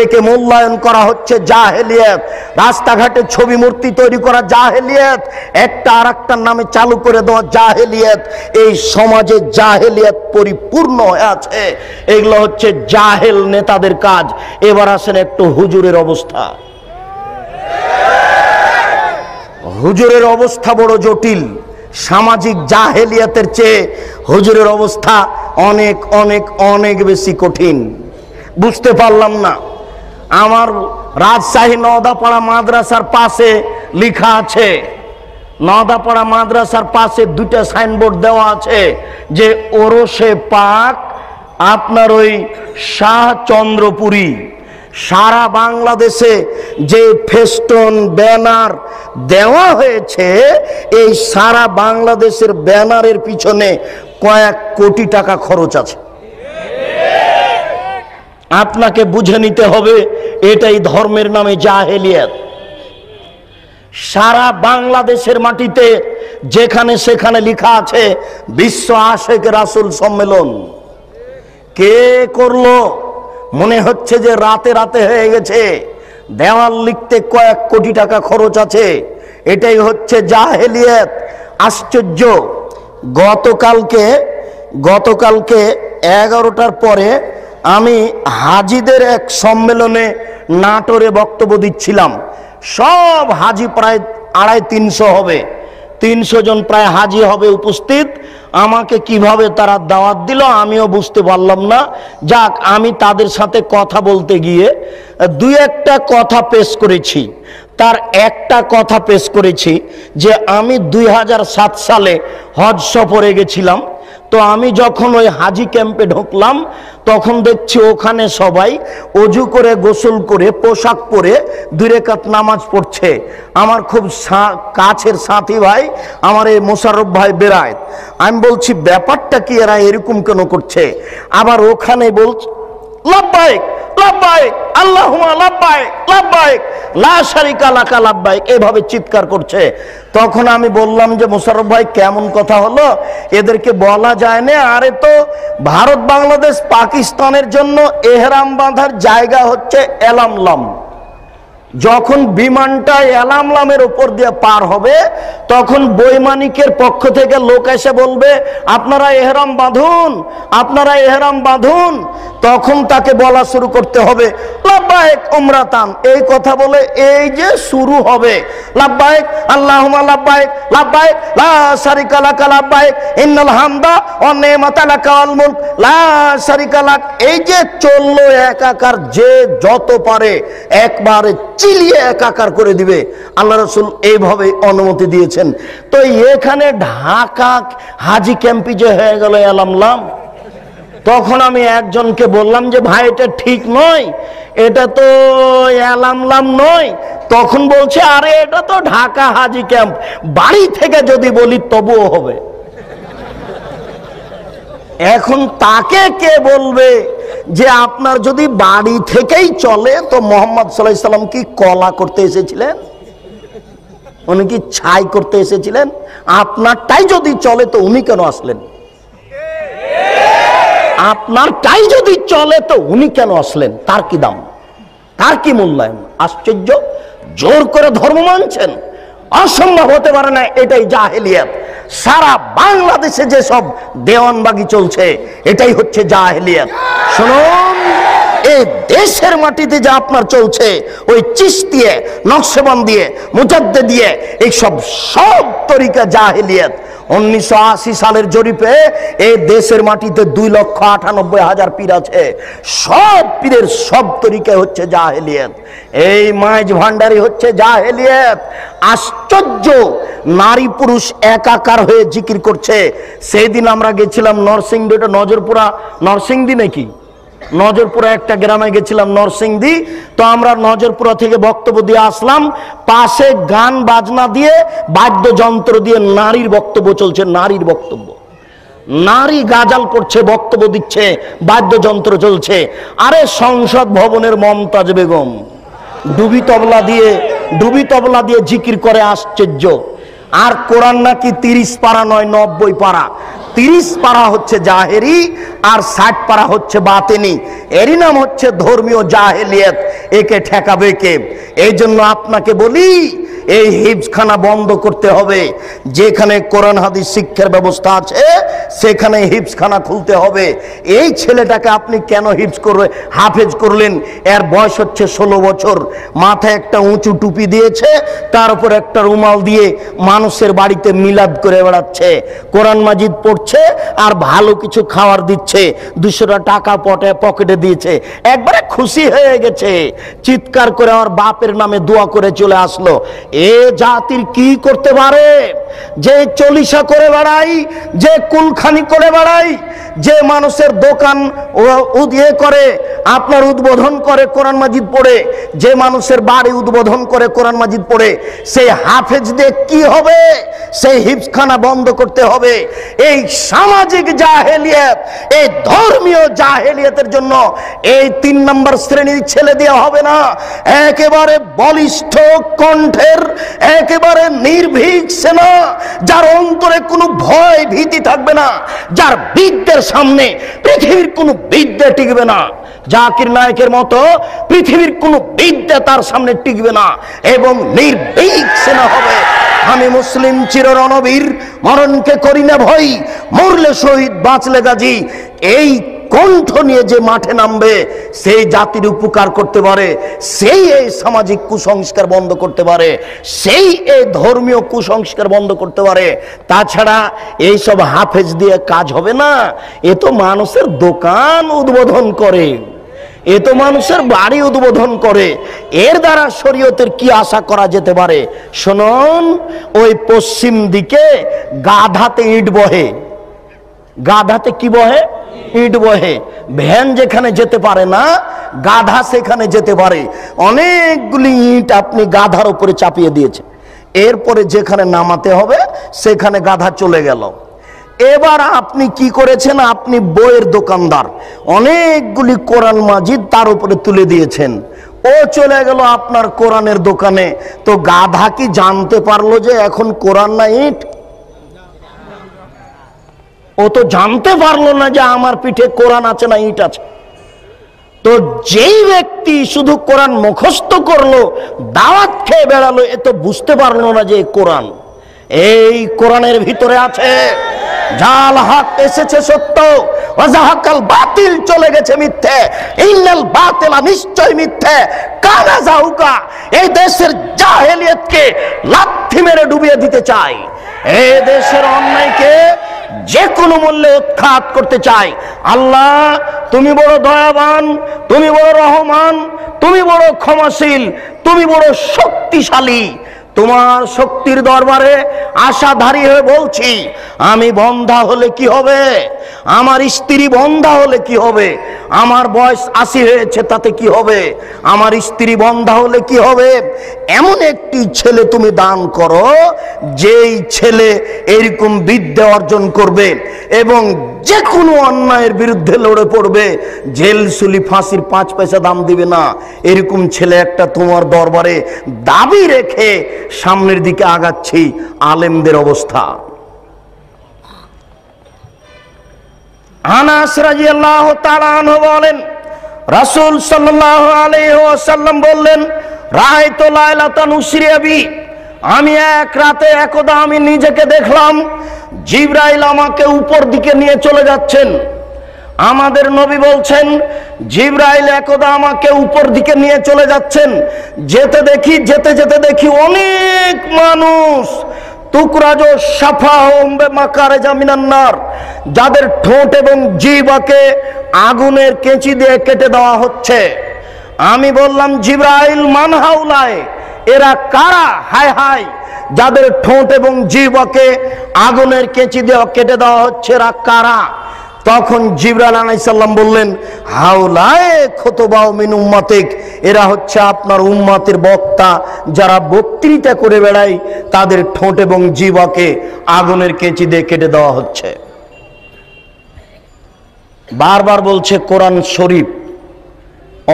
একে মূল্যায়ন করা হচ্ছে জাহেলিয়াত। রাস্তাঘাটে ছবি মূর্তি তৈরি করা জাহেলিয়াত, একটা আর একটার নামে চালু করে দেওয়া জাহেলিয়াত। এই সমাজে জাহেলিয়াত পরিপূর্ণ হয়ে আছে। এগুলো হচ্ছে জাহেল নেতাদের কাজ। এবার আসেন একটু হুজুরের অবস্থা। হুজুরের অবস্থা বড় জটিল। সামাজিক জাহেলিয়াতের চেয়ে হুজুরের অবস্থা অনেক অনেক অনেক বেশি কঠিন। বুঝতে পারলাম না। আমার রাজশাহী নওদাপাড়া মাদ্রাসার পাশে লেখা আছে, নওদাপাড়া মাদ্রাসার পাশে দুইটা সাইনবোর্ড দেওয়া আছে যে ওরসে পাক আপনার ওই শাহচন্দ্রপুরী। সারা বাংলাদেশে যে ফেস্টন ব্যানার দেওয়া হয়েছে, এই সারা বাংলাদেশের ব্যানারের পিছনে কয়েক কোটি টাকা খরচ আছে। আপনাকে বুঝে নিতে হবে, এটাই ধর্মের নামে জাহেলিয়াত। সারা বাংলাদেশের মাটিতে যেখানে সেখানে লেখা আছে বিশ্ব আশেক রাসূল সম্মেলন। কে করলো? মনে হচ্ছে যে রাতে রাতে হয়ে গেছে। দেওয়াল লিখতে কয়েক কোটি টাকা খরচ আছে। এটাই হচ্ছে জাহেলিয়াত। আশ্চর্য, গতকালকে 11টার পরে আমি হাজিদের এক সম্মেলনে নাটোরে বক্তব্য দিচ্ছিলাম। সব হাজি প্রায় 250-300 হবে, 300 জন প্রায় হাজি হবে উপস্থিত। আমাকে কিভাবে তারা দাওয়াত দিল আমিও বুঝতে পারলাম না। যাক, আমি তাদের সাথে কথা বলতে গিয়ে দুই একটা কথা পেশ করেছি। তার একটা কথা পেশ করেছি যে আমি 2007 সালে হজ সফরে গেছিলাম। তো আমি যখন ওই হাজি ক্যাম্পে ঢুকলাম, তখন দেখছি ওখানে সবাই অজু করে গোসল করে পোশাক পরে 2 রাকাত নামাজ পড়ছে। আমার খুব কাছের সাথী ভাই আমার এই মোশাররফ ভাই বেরায়েত। আমি বলছি ব্যাপারটা কি, এরা এরকম কেন করছে? আবার ওখানে বলছে লাব্বাইক লাব্বাইক আল্লাহুম্মা লাব্বাইক লাব্বাইক লা শারিকা লাকা লাব্বাইক, এভাবে চিৎকার করছে। তখন আমি বললাম যে মোশাররফ ভাই কেমন কথা হলো, এদেরকে বলা যায় না। আরে তো ভারত বাংলাদেশ পাকিস্তানের জন্য এহরাম বাঁধার জায়গা হচ্ছে এলামলাম। যখন বিমানটা এলামলামের উপর দিয়ে পার হবে, তখন বৈমানিকের পক্ষ থেকে লোক এসে বলবে আপনারা এহরাম বাঁধুন, আপনারা এহরাম বাঁধুন। তখন তাকে বলা শুরু করতে হবে লাব্বাইক উমরাতান। এই কথা বলে এই যে শুরু হবে লাব্বাইক আল্লাহুম্মা লাব্বাইক লাব্বাইক লা শারিকা লাকা লাব্বাইক ইন্নাল হামদা ওয়ান নি'মাতা লাকা ওয়াল মুলক লা শারিকা লাক। এই যে চললো একাকার, যে যত পারে একবারে চিলিয়ে একাকার করে দিবে। আল্লাহ রাসূল এইভাবে অনুমতি দিয়েছেন। তো এখানে ঢাকা হাজি ক্যাম্পে যে হয়ে গেল এলামলাম, তখন আমি একজনকে বললাম যে ভাই এটা ঠিক নয়, এটা তো এলামলাম নয়। তখন বলছে আরে এটা তো ঢাকা হাজি ক্যাম্প, বাড়ি থেকে যদি বলি তবুও হবে। এখন তাকে কে বলবে যে আপনার যদি বাড়ি থেকেই চলে, তো মুহাম্মদ সাল্লাল্লাহু আলাইহি সাল্লাম কি কলা করতে এসেছিলেন? উনি কি ছাই করতে এসেছিলেন? আপনারটাই যদি চলে তো উনি কেন আসলেন? আপনারটাই যদি চলে তো উনি কেন আসলেন? তার কি দাম, তার কি মূল্যায়ন? আশ্চর্য। জোর করে ধর্ম মানছেন, অসম্ভব হতে পারে না, এটাই জাহেলিয়াত। সারা বাংলাদেশে যে সব দেওয়ানবাগি চলছে এটাই হচ্ছে জাহেলিয়াত। শুনুন, এই দেশের মাটিতে যা আপনার চলছে ওই চিশতিয়া, নকশবন্দিয়ে, মুজাদ্দিদিয়ে, এই সব তরিকা জাহেলিয়াত। 1980 সালের জরিপে এই দেশের মাটিতে 2,98,000 পীর আছে। সব পীরের সব তরিকা হচ্ছে জাহেলিয়াত। এই মাইজ ভান্ডারি হচ্ছে জাহেলিয়াত। আশ্চর্য, নারী পুরুষ একাকার হয়ে জিকির করছে। সেই দিন আমরা গেছিলাম নরসিংদী, নজরপুরা, নরসিংদী নাকি, নজরপুরা একটা গ্রামে গেছিলাম, নরসিংদী। তো আমরা নজরপুরা থেকে বক্তব্য দিয়ে আসলাম, পাশে গান বাজনা দিয়ে, বাদ্যযন্ত্র দিয়ে নারীর বক্তব্য চলছে। নারীর বক্তব্য, নারী গাজাল করছে, বক্তব্য দিচ্ছে, বাদ্যযন্ত্র চলছে। আরে সংসদ ভবনের মমতাজ বেগম ডুবি তবলা দিয়ে জিকির করে, আশ্চর্য। আর কোরআন নাকি 30 পারা নয়, 90 পারা। 30 পারা হচ্ছে জাহেরি আর 60 পারা হচ্ছে বাতেনি। এরই নাম হচ্ছে ধর্মীয় জাহেলিয়াত। একে ঠেকাবে কে? এই জন্য আপনাকে বলি, এই হিফজখানা বন্ধ করতে হবে। যেখানে কোরআন হাদিস শিক্ষার ব্যবস্থা আছে সেখানে হিফজখানা খুলতে হবে। এই ছেলেটাকে আপনি কেন হাফেজ করলেন? এর বয়স হচ্ছে 16 বছর, মাথায় একটা উঁচু টুপি দিয়েছে, তার উপর একটা রুমাল দিয়ে মানুষের বাড়িতে মিলাদ করে বেড়াচ্ছে, কোরআন মাজিদ পড়ছে আর ভালো কিছু খাবার দিচ্ছে, 200 টাকা পকেটে দিয়েছে, একবারে খুশি হয়ে গেছে, চিৎকার করে আমার বাপের নামে দোয়া করে চলে আসলো। এ জাতির কি করতে পারে? যে চলিসা করে বেড়াই, যে কুলখানি করে বেড়াই, যে মানুষের দোকান করে আপনার উদ্বোধন করে কোরআন মাজিদ পড়ে, যে মানুষের বাড়ি উদ্বোধন করে কোরআন মাজিদ পড়ে, সেই হাফেজ দিয়ে কি হবে? সেই হিফজখানা বন্ধ করতে হবে। এই সামাজিক জাহেলিয়াত, এই ধর্মীয় জাহেলিয়াতের জন্য এই 3 নম্বর শ্রেণীর ছেলে দেওয়া হবে না। একেবারে বলিষ্ঠ কণ্ঠের, একেবারে নির্ভীক সেনা, যার অন্তরে কোনো ভয় ভীতি থাকবে না, যার বিদ্যের সামনে পৃথিবীর কোনো বিদ্যা টিকবে না। জাকির নায়কের মতো পৃথিবীর কোনো বিদ্যা তার সামনে টিকবে না, এবং নির্ভীক সেনা হবে। আমি মুসলিম চির রণবীর, মরণকে করি না ভয়, মরলে শহীদ বাঁচলে গাজী। এই কণ্ঠ নিয়ে যে মাঠে নামবে সেই জাতির উপকার করতে পারে, সেই এই সামাজিক কুসংস্কার বন্ধ করতে পারে, সেই এই ধর্মীয় কুসংস্কার বন্ধ করতে পারে। তাছাড়া এই সব হাফেজ দিয়ে কাজ হবে না। এ তো মানুষের দোকান উদ্বোধন করে, এ তো মানুষের বাড়ি উদ্বোধন করে। এর দ্বারা শরীয়তের কি আশা করা যেতে পারে? শুনুন, ওই পশ্চিম দিকে গাধাতে ইট বহে, গাধাতে কি বহে? ইট বহে। ভ্যান যেখানে যেতে পারে না, গাধা সেখানে যেতে পারে। অনেকগুলি ইট আপনি গাধার উপরে চাপিয়ে দিয়েছে, এরপরে যেখানে নামাতে হবে সেখানে গাধা চলে গেল। এবার আপনি কি করেছেন? আপনি বইয়ের দোকানদার, অনেকগুলি কোরআন মাজিদ তার উপরে তুলে দিয়েছেন, ও চলে গেল আপনার কোরআনের দোকানে। তো গাধা কি জানতে পারলো যে এখন কোরআন না ইট? ও তো জানতে পারলো না যে আমার পিঠে কোরআন আছে না ইট আছে। তো যেই ব্যক্তি শুধু কোরআন মুখস্থ করলো, দাওয়াত খেয়ে বেড়ালো, এ তো বুঝতে পারলো না যে কোরআন। এই কোরআনের ভিতরে আছে জাল হক এসেছে সত্য, ওয়াজাহাকাল বাতিল চলে গেছে মিথ্যে, ইন্নাল বাতিলা নিশ্চয় মিথ্যে, কানা জাউকা। এই দেশের জাহেলিয়াতকে লাথি মেরে ডুবিয়ে দিতে চাই, এই দেশের অন্যায়কে যে কোনো মূল্যে উৎখাত করতে চাই। আল্লাহ তুমি বড় দয়াবান, তুমি বড় রহমান, তুমি বড় ক্ষমাশীল, তুমি বড় শক্তিশালী। তোমার শক্তির দরবারে আশাধারী হয়ে বলছি, আমি বন্ধা হলে কি হবে? আমার স্ত্রী বন্ধা হলে কি হবে? আমার বয়স 80 হয়েছে, তাতে কি হবে? আমার স্ত্রী বন্ধা হলে কি হবে? এমন একটি ছেলে তুমি দান করো, যেই ছেলে এরকম বিদ্যা অর্জন করবে এবং যে কোনো অন্যায়ের বিরুদ্ধে লড়ে পড়বে, জেল সুলি ফাঁসির 5 পয়সা দাম দিবে না। এরকম ছেলে একটা তোমার দরবারে দাবি রেখে সামনের দিকে আগাচ্ছি। আলেমদের অবস্থা, আনাস রাদিয়াল্লাহু তাআলা আনহু বলেন, রাসূল সাল্লাল্লাহু আলাইহি ওয়াসাল্লাম বললেন, রাআইতু লাইলাতান উসরিয়া বি, আমি এক রাতে একদা আমি নিজেকে দেখলাম জিবরাইল আমাকে উপর দিকে নিয়ে চলে যাচ্ছেন। আমাদের নবী বলছেন জিবরাইল একদা আমাকে উপর দিকে নিয়ে চলে যাচ্ছেন। যেতে যেতে দেখি অনেক মানুষ, তুকরাজো সাফাহুম বিমাকারিজা মিনান নার, যাদের ঠোঁট এবং জিহ্বাকে আগুনের কেঁচি দিয়ে কেটে দেওয়া হচ্ছে। আমি বললাম জিবরাইল মান হাউলায়, এরা কারা? হায় হায়, যাদের ঠোঁট এবং জিহ্বাকে আগুনের কেঁচি দিয়ে কেটে দেওয়া হচ্ছে, এরা কারা? তখন জিবরাইল আলাইহিস সালাম বললেন হাউলায়ে খুতুবাউ মিন উম্মাতিক, এরা হচ্ছে আপনার উম্মতের বক্তা, যারা বক্তৃতা করে বেড়ায়, তাদের ঠোঁট এবং জিহ্বাকে আগুনের কেঁচি দিয়ে কেটে দেওয়া হচ্ছে। বারবার বলছে কোরআন শরীফ,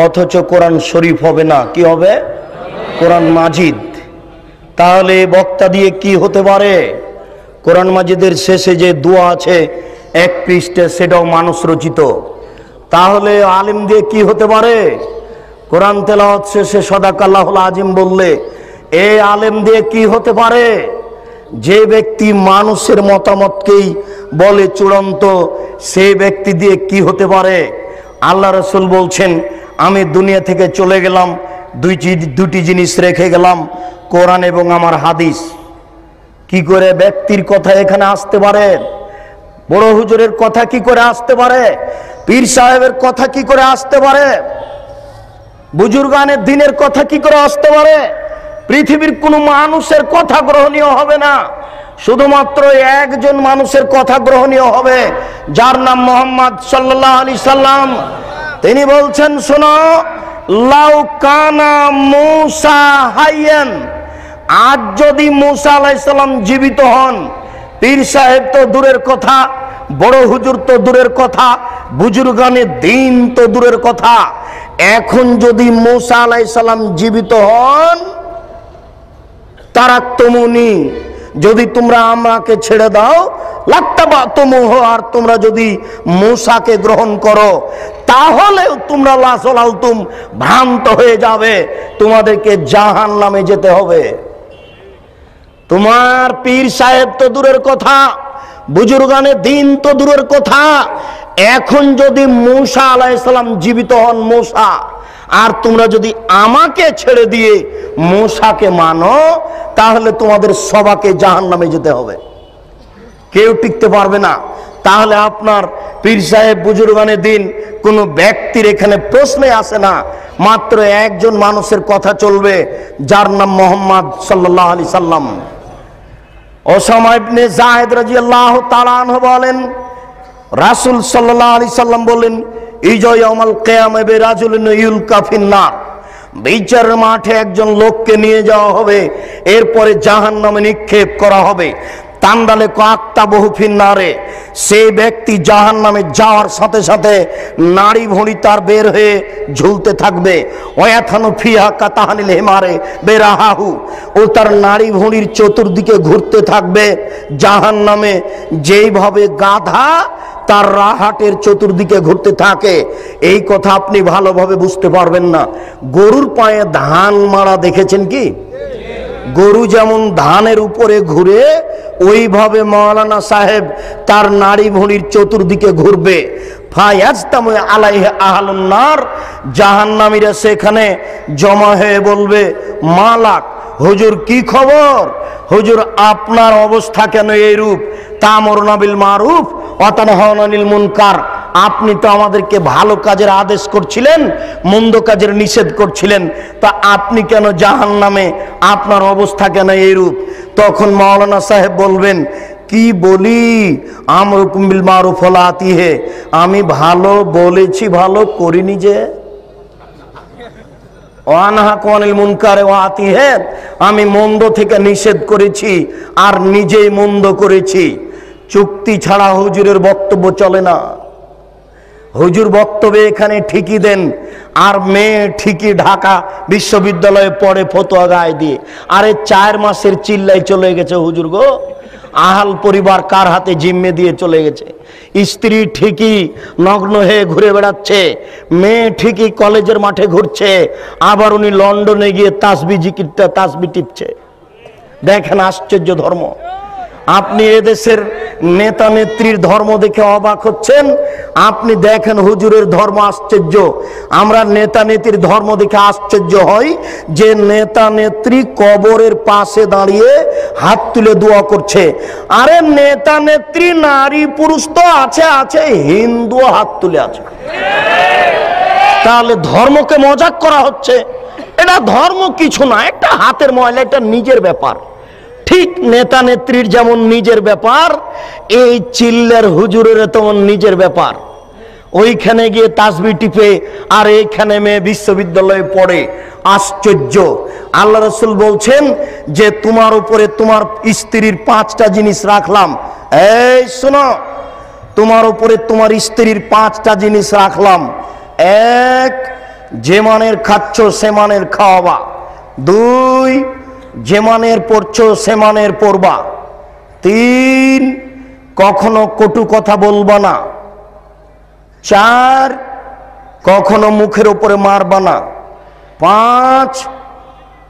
অথচ কোরআন শরীফ হবে না, কি হবে? কোরআন মাজিদ। তাহলে বক্তা দিয়ে কি হতে পারে? কোরআন মাজিদের শেষে যে দোয়া আছে এক পৃষ্ঠে, সেটাও মানুষ রচিত। তাহলে আলিম দিয়ে কি হতে পারে? কোরআন তেলাওয়াত শেষে সাদাকাল্লাহুল আজিম বললে এই আলেম দিয়ে কি হতে পারে? যে ব্যক্তি মানুষের মতামতকেই বলে চূড়ান্ত, সেই ব্যক্তি দিয়ে কি হতে পারে? আল্লাহ রাসূল বলছেন আমি দুনিয়া থেকে চলে গেলাম, দুটি জিনিস রেখে গেলাম, কোরআন এবং আমার হাদিস। কি করে ব্যক্তির কথা এখানে আসতে পারে? বড় হুজুরের কথা কি করে আসতে পারে? পীর সাহেবের কথা কি করে আসতে পারে? বুজুর্গানের দিনের কথা কি করে আসতে পারে? পৃথিবীর কোন মানুষের কথা গ্রহণীয় হবে না, শুধুমাত্র একজন মানুষের কথা গ্রহণীয় হবে, যার নাম মুহাম্মদ সাল্লাল্লাহু আলাইহি সাল্লাম। তিনি বলছেন শোনো, লাউ কানা মূসা হাইয়ান, আজ যদি মূসা আলাইহিস সালাম জীবিত হন, পীর সাহেব তো দূরের কথা, বড় হুজুর তো দূরের কথা, বুজুর্গানে দিন তো দূরের কথা, এখন যদি মূসা আলাইহিস সালাম জীবিত হন, তারাক্তুমুনি, যদি তোমরা আমাকে ছেড়ে দাও, লাত্তাবাতুমুহু, আর তোমরা যদি মূসাকে গ্রহণ করো, তাহলে তোমরা লাসলালতুম, ভ্রান্ত হয়ে যাবে, তোমাদেরকে জাহান্নামে যেতে হবে। তোমার পীর সাহেব তো দূরের কথা, বুজুর্গানে দিন তো দূরের কথা, এখন যদি মূসা আলাইহিস সালাম জীবিত হন, মূসা, আর তোমরা যদি আমাকে ছেড়ে দিয়ে মূসাকে মানো, তাহলে তোমাদের সবাইকে জাহান্নামে যেতে হবে, কেউ টিকতে পারবে না। তাহলে আপনার পীর সাহেব, বুজুর্গানে দিন, কোন ব্যক্তির এখানে প্রশ্নে আসে না, মাত্র একজন মানুষের কথা চলবে, যার নাম মুহাম্মদ সাল্লাল্লাহু আলাইহি সাল্লাম। ওসামা ইবনে যায়েদ রাদিয়াল্লাহু তাআলা আনহু বলেন, রাসূল সাল্লাল্লাহু আলাইহি সাল্লাম বলেন, ইজা ইয়াউমাল কিয়ামা বিরাজুলিন ইউলকা ফিন্নার, বিচারের মাঠে একজন লোককে নিয়ে যাওয়া হবে, এরপরে জাহান্নামে নিক্ষেপ করা হবে। তান্দালে কাকতা বহু ফিন্নারে, সেই ব্যক্তি জাহান্নামে যাওয়ার সাথে সাথে নাড়ি ভুঁড়ি তার বের হয়ে ঝুলতে থাকবে। ওয়াথানু ফিহা কাতাহানিল হিমারে বেরাহাহু, ও তার নাড়ি ভুঁড়ির চতুর্দিকে ঘুরতে থাকবে জাহান্নামে, যেইভাবে গাধা তার রাহাটের চতুর্দিকে ঘুরতে থাকে। এই কথা আপনি ভালোভাবে বুঝতে পারবেন না। গরুর পায়ে ধান মারা দেখেছেন কি? গরু যেমন ধানের উপরে ঘুরে, ওইভাবে মাওলানা সাহেব তার নাড়ি ভুঁড়ির চতুর্দিকে ঘুরবে। ফায়াজতামু আলাইহি আহলুন নার, জাহান্নামীরা সেখানে জমা হয়ে বলবে, মালাক, হুজুর কি খবর? হুজুর আপনার অবস্থা কেন এইরূপ? তা'মুরুনা বিল মারুফ ওয়া তানহাউনা আনিল মুনকার, আপনি তো আমাদেরকে ভালো কাজের আদেশ করছিলেন, মন্দ কাজের নিষেধ করছিলেন, তা আপনি কেন জাহান্নামে? আপনার অবস্থা কেন এইরূপ? তখন মাওলানা সাহেব বলবেন, কি বলি, আমরুকুম বিল মারুফ ওয়া আতিহে, আমি ভালো বলেছি, ভালো করিনি যে। ওয়ানহাকুম আনিল মুনকারে ওয়া আতিহে, আমি মন্দ থেকে নিষেধ করেছি আর নিজেই মন্দ করেছি। চুক্তি ছাড়া হুজুরের বক্তব্য চলে না। হুজুর বক্তব্য এখানে ঠিকই দেন, আর মেয়ে ঠিকই ঢাকা বিশ্ববিদ্যালয়ে পড়ে ফতোয়া গায়ে দিয়ে। আরে 4 মাসের চিল্লাই চলে গেছে হুজুর গো, আহাল পরিবার কার হাতে জিম্মে দিয়ে চলে গেছে। স্ত্রী ঠিকই নগ্ন হয়ে ঘুরে বেড়াচ্ছে, মেয়ে ঠিকই কলেজের মাঠে ঘুরছে, আবার উনি লন্ডনে গিয়ে তাসবি টিপছে। দেখেন আশ্চর্য ধর্ম। আপনি এদেশের নেতা নেত্রীর ধর্ম দেখে অবাক হচ্ছেন, আপনি দেখেন হুজুরের ধর্ম আশ্চর্য। আমরা নেতা নেত্রীর ধর্ম দেখে আশ্চর্য হই যে নেতা নেত্রী কবরের পাশে দাঁড়িয়ে হাত তুলে দোয়া করছে। আরে নেতা নেত্রী নারী পুরুষ তো আছে আছে, হিন্দু হাত তুলে আছে। তাহলে ধর্মকে মজাক করা হচ্ছে। এটা ধর্ম কিছু না, একটা হাতের ময়লা, এটা নিজের ব্যাপার। ঠিক নেতা নেত্রীর যেমন নিজের ব্যাপার, এই চিল্লার হুজুরের তেমন নিজের ব্যাপার। ওইখানে গিয়ে তাসবি টিপে আর এইখানে মেয়ে বিশ্ববিদ্যালয়ে পড়ে। আশ্চর্য। আল্লাহ রাসূল বলছেন যে তোমার উপরে তোমার স্ত্রীর 5টা জিনিস রাখলাম। এই শোনো, তোমার উপরে তোমার স্ত্রীর 5টা জিনিস রাখলাম। 1, যে মানের খাচ্ছ সে মানের খাওয়াবা। 2, যে মানের পড়ছো সে মানের পড়বা। 3, কখনো কটু কথা বলবা না। 4, কখনো মুখের উপরে মারবা না। 5,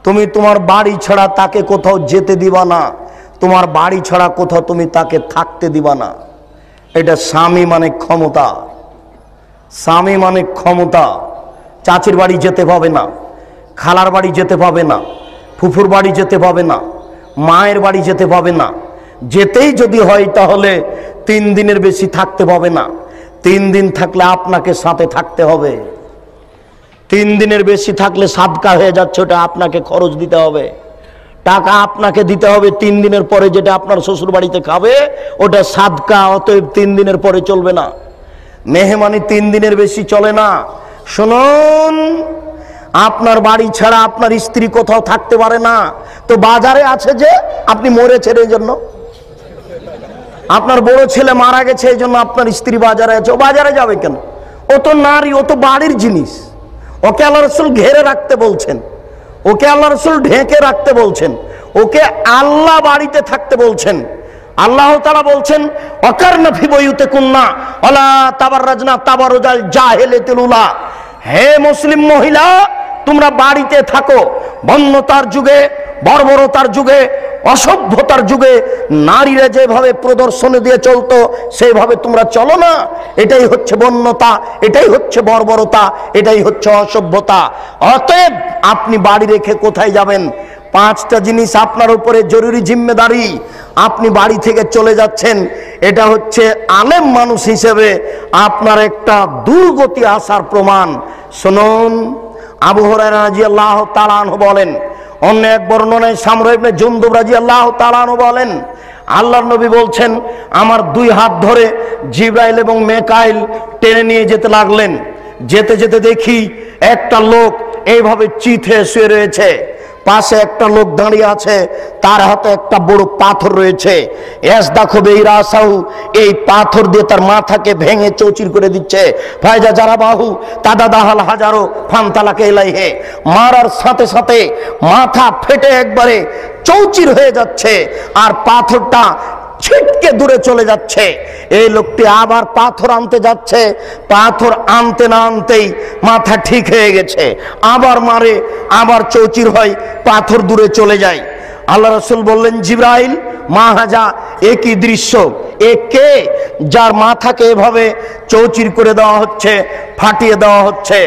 তুমি তোমার বাড়ি ছাড়া তাকে কোথাও যেতে দিবা না, তোমার বাড়ি ছাড়া কোথাও তুমি তাকে থাকতে দিবা না। এটা স্বামী মানে ক্ষমতা। স্বামী মানে ক্ষমতা। চাচির বাড়ি যেতে পাবে না, খালার বাড়ি যেতে পাবে না, ফুফুর বাড়ি যেতে পাবে না, মায়ের বাড়ি যেতে পাবে না। যেতেই যদি হয় তাহলে 3 দিনের বেশি থাকতে পাবে না। 3 দিন থাকলে আপনাকে সাথে থাকতে হবে। 3 দিনের বেশি থাকলে সাদকা হয়ে যাচ্ছে, ওটা আপনাকে খরচ দিতে হবে, টাকা আপনাকে দিতে হবে। 3 দিনের পরে যেটা আপনার শ্বশুর বাড়িতে খাবে ওটা সাদকা, অতএব 3 দিনের পরে চলবে না। মেহমানি 3 দিনের বেশি চলে না। শুনুন, আপনার বাড়ি ছাড়া আপনার স্ত্রী কোথাও থাকতে পারে না। তো বাজারে আছে যে আপনি মরেছেন এই জন্য, আপনার বড় ছেলে মারা গেছে এই জন্য আপনার স্ত্রী বাজারে আছে। ও বাজারে যাবে কেন? ও তো নারী, ও তো বাড়ির জিনিস। ওকে আল্লাহ রাসূল ঘেরে রাখতে বলছেন, ওকে আল্লাহ রাসূল ঢেকে রাখতে বলছেন, ওকে আল্লাহ বাড়িতে থাকতে বলছেন। আল্লাহ তাআলা বলছেন ওয়াকারনা ফি বুয়ুতিকুন্না ওয়ালা তাবাররাজনা তাবারুজাল জাহিলিয়াতিল উলা। হে মুসলিম মহিলা, তোমরা বাড়িতে থাকো। বন্যতার যুগে, বর্বরতার যুগে, অসভ্যতার যুগে নারীরা যেভাবে প্রদর্শনী দিয়ে চলতো সেইভাবে তোমরা চলো না। এটাই হচ্ছে বন্যতা, এটাই হচ্ছে বর্বরতা, এটাই হচ্ছে অসভ্যতা। অতএব আপনি বাড়ি রেখে কোথায় যাবেন? 5টা জিনিস আপনার উপরে জরুরি জিম্মেদারি। আপনি বাড়ি থেকে চলে যাচ্ছেন, এটা হচ্ছে আলেম মানুষ হিসেবে আপনার একটা দুর্গতি আসার প্রমাণ। শুনুন, আবু হুরায়রা রাদিয়াল্লাহু তাআলা আনহু বলেন, অন্য এক বর্ণনায় সামরা ইবনে জুনদুব রাদিয়াল্লাহু তাআলা আনহু বলেন, আল্লাহর নবী বলছেন আমার 2 হাত ধরে জিবরাইল এবং মিকাইল টেনে নিয়ে যেতে লাগলেন। যেতে যেতে দেখি একটা লোক এইভাবে চিথে শুয়ে রয়েছে, পাশে একটা লোক দাঁড়িয়ে আছে, তার হাতে একটা বড় পাথর রয়েছে। দেখো বেইরাসাহু, এই পাথর দিয়ে তার মাথাকে ভেঙে চৌচির করে দিচ্ছে। ফায়জা যারা বাহু তাদা দাহাল হাজারো ফান্তালাকে এলাইহে, মারার সাথে সাথে মাথা ফেটে একবারে চৌচির হয়ে যাচ্ছে আর পাথরটা ছিটকে দূরে চলে যাচ্ছে। এই লোকটি আবার পাথর আনতে যাচ্ছে, পাথর আনতে না আনতেই মাথা ঠিক হয়ে গেছে, আবার মারে, আবার চৌচির হয়, পাথর দূরে চলে যায়। আল্লাহ রাসূল বললেন, জিবরাইল মা হাজা, একই দৃশ্য, একে যার মাথাকে এভাবে চৌচির করে দেওয়া হচ্ছে, ফাটিয়ে দেওয়া হচ্ছে।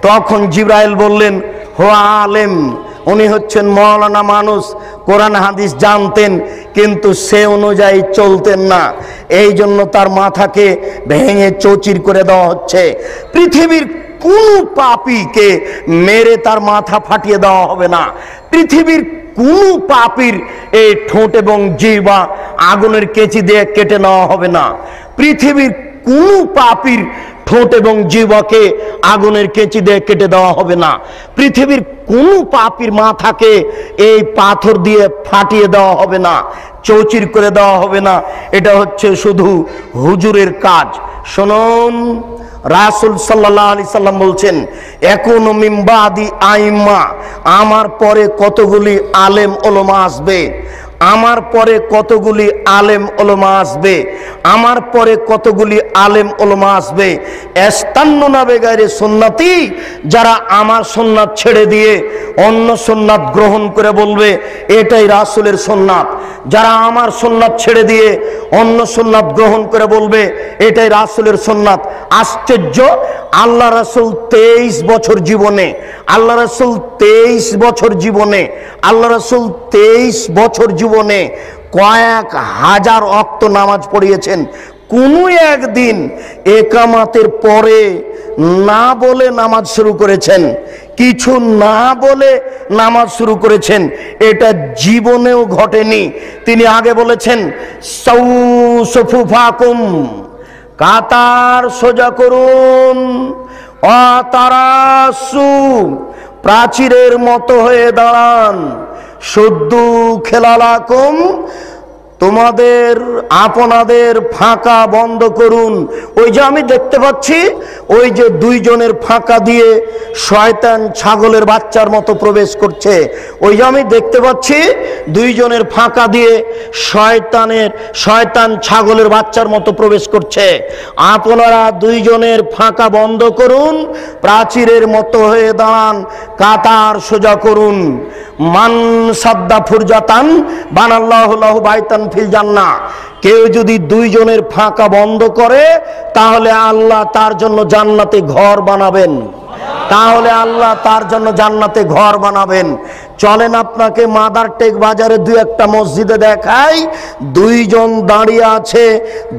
তখন জিবরাইল বললেন, হো আলেম, উনি হচ্ছেন মওলানা মানুষ, কোরআন হাদিস জানতেন কিন্তু সে অনুযায়ী চলতেন না, এই জন্য তার মাথাকে ভেঙে চৌচির করে দেওয়া হচ্ছে। পৃথিবীর কোন পাপীকে মেরে তার মাথা ফাটিয়ে দেওয়া হবে না। পৃথিবীর কোন পাপীর এই ঠোঁট এবং জিহ্বা আগুনের কেচি দিয়ে কেটে নেওয়া হবে না। পৃথিবীর কোন পাপীর ঠোঁট এবং জিহ্বাকে আগুনের কেচি দিয়ে কেটে দেওয়া হবে না। পৃথিবীর কোন পাপীর মাথাকে এই পাথর দিয়ে ফাটিয়ে দেওয়া হবে না, চৌচির করে দেওয়া হবে না। এটা হচ্ছে শুধু হুজুরের কাজ। শুনুন, রাসূল সাল্লাল্লাহু আলাইহি সাল্লাম বলছেন, একুনু মিন বাদি আইম্মা, আমার পরে কতগুলি আলেম ওলামা আসবে। আমার পরে কতগুলি আলেম ওলামা আসবে, আমার পরে কতগুলি আলেম ওলামা আসবে, ইস্তান্নুনা বিগাইরি সুন্নতি, যারা আমার সুন্নাত ছেড়ে দিয়ে অন্য সুন্নাত গ্রহণ করে বলবে এটাই রাসূলের সুন্নাত, যারা আমার সুন্নাত ছেড়ে দিয়ে অন্য সুন্নাত গ্রহণ করে বলবে এটাই রাসূলের সুন্নাত। আশ্চর্য, আল্লাহ রাসূল 23 বছর জীবনে, আল্লাহ রাসূল 23 বছর জীবনে, আল্লাহ রাসূল 23 বছর জীবনে কয়েক হাজার ওয়াক্ত নামাজ পড়িয়েছেন। কোনো একদিন একামাতের পরে না বলে নামাজ শুরু করেছেন, কিছু না বলে নামাজ শুরু করেছেন, এটা জীবনেও ঘটেনি। তিনি আগে বলেছেন সাউসুফুফাকুম, কাতার সোজা করুন, অতারাসু, প্রাচীরের মতো হয়ে দাঁড়ান, শুদ্ধু খেলালাকুম, তোমাদের আপনাদের ফাঁকা বন্ধ করুন। ওই যে আমি দেখতে পাচ্ছি ওই যে দুইজনের ফাঁকা দিয়ে শয়তান ছাগলের বাচ্চার মতো প্রবেশ করছে, ওই যে আমি দেখতে পাচ্ছি দুইজনের ফাঁকা দিয়ে শয়তান ছাগলের বাচ্চার মতো প্রবেশ করছে। আপনারা দুইজনের ফাঁকা বন্ধ করুন, প্রাচীরের মতো হয়ে দাঁড়ান, কাতার সোজা করুন। মান সাদ্দা ফুরজাতান বানাল্লাহু লাহু বাইতান ফিল জান্নাহ, কেউ যদি দুইজনের ফাঁকা বন্ধ করে তাহলে আল্লাহ তার জন্য জান্নাতে ঘর বানাবেন, তাহলে আল্লাহ তার জন্য জান্নাতে ঘর বানাবেন। চলেন আপনাকে মাদার টেক বাজারে দুই একটা মসজিদে দেখাই, দুইজন দাঁড়িয়ে আছে,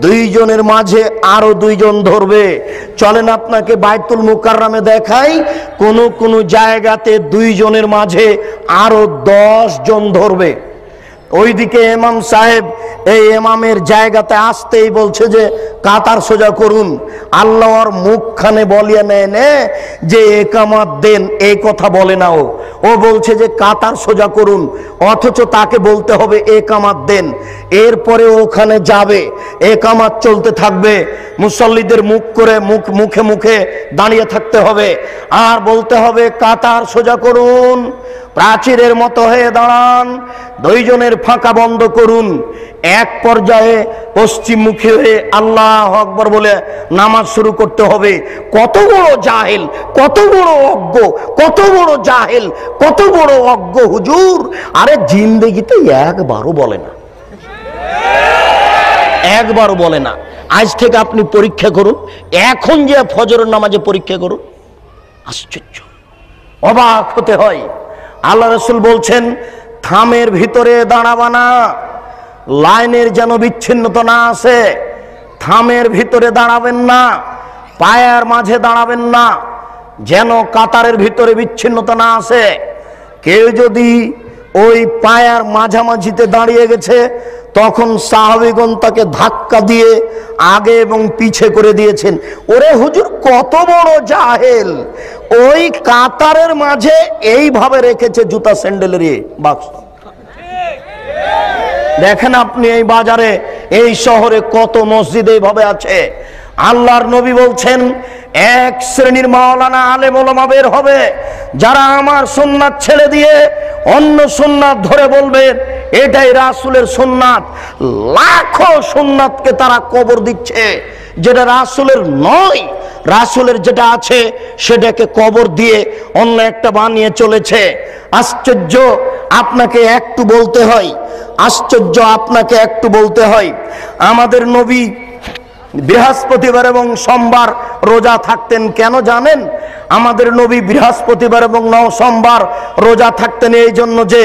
দুইজনের মাঝে আরো দুইজন ধরবে। চলেন আপনাকে বাইতুল মুকাররমে দেখাই, কোন জায়গাতে দুইজনের মাঝে আরো 10 জন ধরবে। ওইদিকে ইমাম সাহেব এই ইমামের জায়গাতে আসতেই বলছে যে কাতার সোজা করুন। আল্লাহর মুখখানে বলিয়া নেয় যে একামত দেন, এই কথা বলে না, ও বলছে যে কাতার সোজা করুন, অথচ তাকে বলতে হবে একামত দেন। এরপরে ওখানে যাবে, একামত চলতে থাকবে, মুসল্লিদের মুখে মুখে দাঁড়িয়ে থাকতে হবে আর বলতে হবে কাতার সোজা করুন, প্রাচীরের মতো হয়ে দাঁড়ান, দুইজনের ফাঁকা বন্ধ করুন। এক পর্যায়ে পশ্চিমমুখী হয়ে আল্লাহু আকবার বলে নামাজ শুরু করতে হবে। কত বড় জাহেল, কত বড় অজ্ঞ, কত বড় জাহেল, কত বড় অজ্ঞ হুজুর! আরে জিন্দেগিতে একবারও বলে না, একবারও বলে না। আজ থেকে আপনি পরীক্ষা করুন, এখন যে ফজরের নামাজে পরীক্ষা করুন, আশ্চর্য, অবাক হতে হয়। আল্লাহ রাসূল বলছেন থামের ভিতরে দাঁড়াবা না, লাইনের যেন বিচ্ছিন্নতা না আসে, থামের ভিতরে দাঁড়াবেন না, পায়ের মাঝে দাঁড়াবেন না, যেন কাতারের ভিতরে বিচ্ছিন্নতা না আসে। কেউ যদি ওই পায়ের মাঝামাঝিতে দাঁড়িয়ে গেছে তখন সাহাবীগণ তাকে ধাক্কা দিয়ে আগে এবং পিছে করে দিয়েছেন। ওরে হুজুর কত বড় জাহেল, ওই কাতারের মাঝে এইভাবে রেখেছে জুতা স্যান্ডেলের বাক্স। দেখেন আপনি এই বাজারে, এই শহরে কত মসজিদ এইভাবে আছে। আল্লাহর নবী বলছেন এক শ্রেণীর মাওলানা আলেম ওলামা বের হবে যারা আমার সুন্নাত ছেড়ে দিয়ে অন্য সুন্নাত ধরে বলবে এটাই রাসূলের সুন্নাত। লাখো সুন্নাতকে তারা কবর দিচ্ছে, যেটা রাসূলের নয়, রাসূলের যেটা আছে সেটাকে কবর দিয়ে অন্য একটা বানিয়ে চলেছে। আশ্চর্য, আপনাকে একটু বলতে হয়, আশ্চর্য, আপনাকে একটু বলতে হয়। আমাদের নবী বৃহস্পতিবার এবং সোমবার রোজা থাকতেন, কেন জানেন? আমাদের নবী বৃহস্পতিবার এবং সোমবার রোজা থাকতেন এই জন্য যে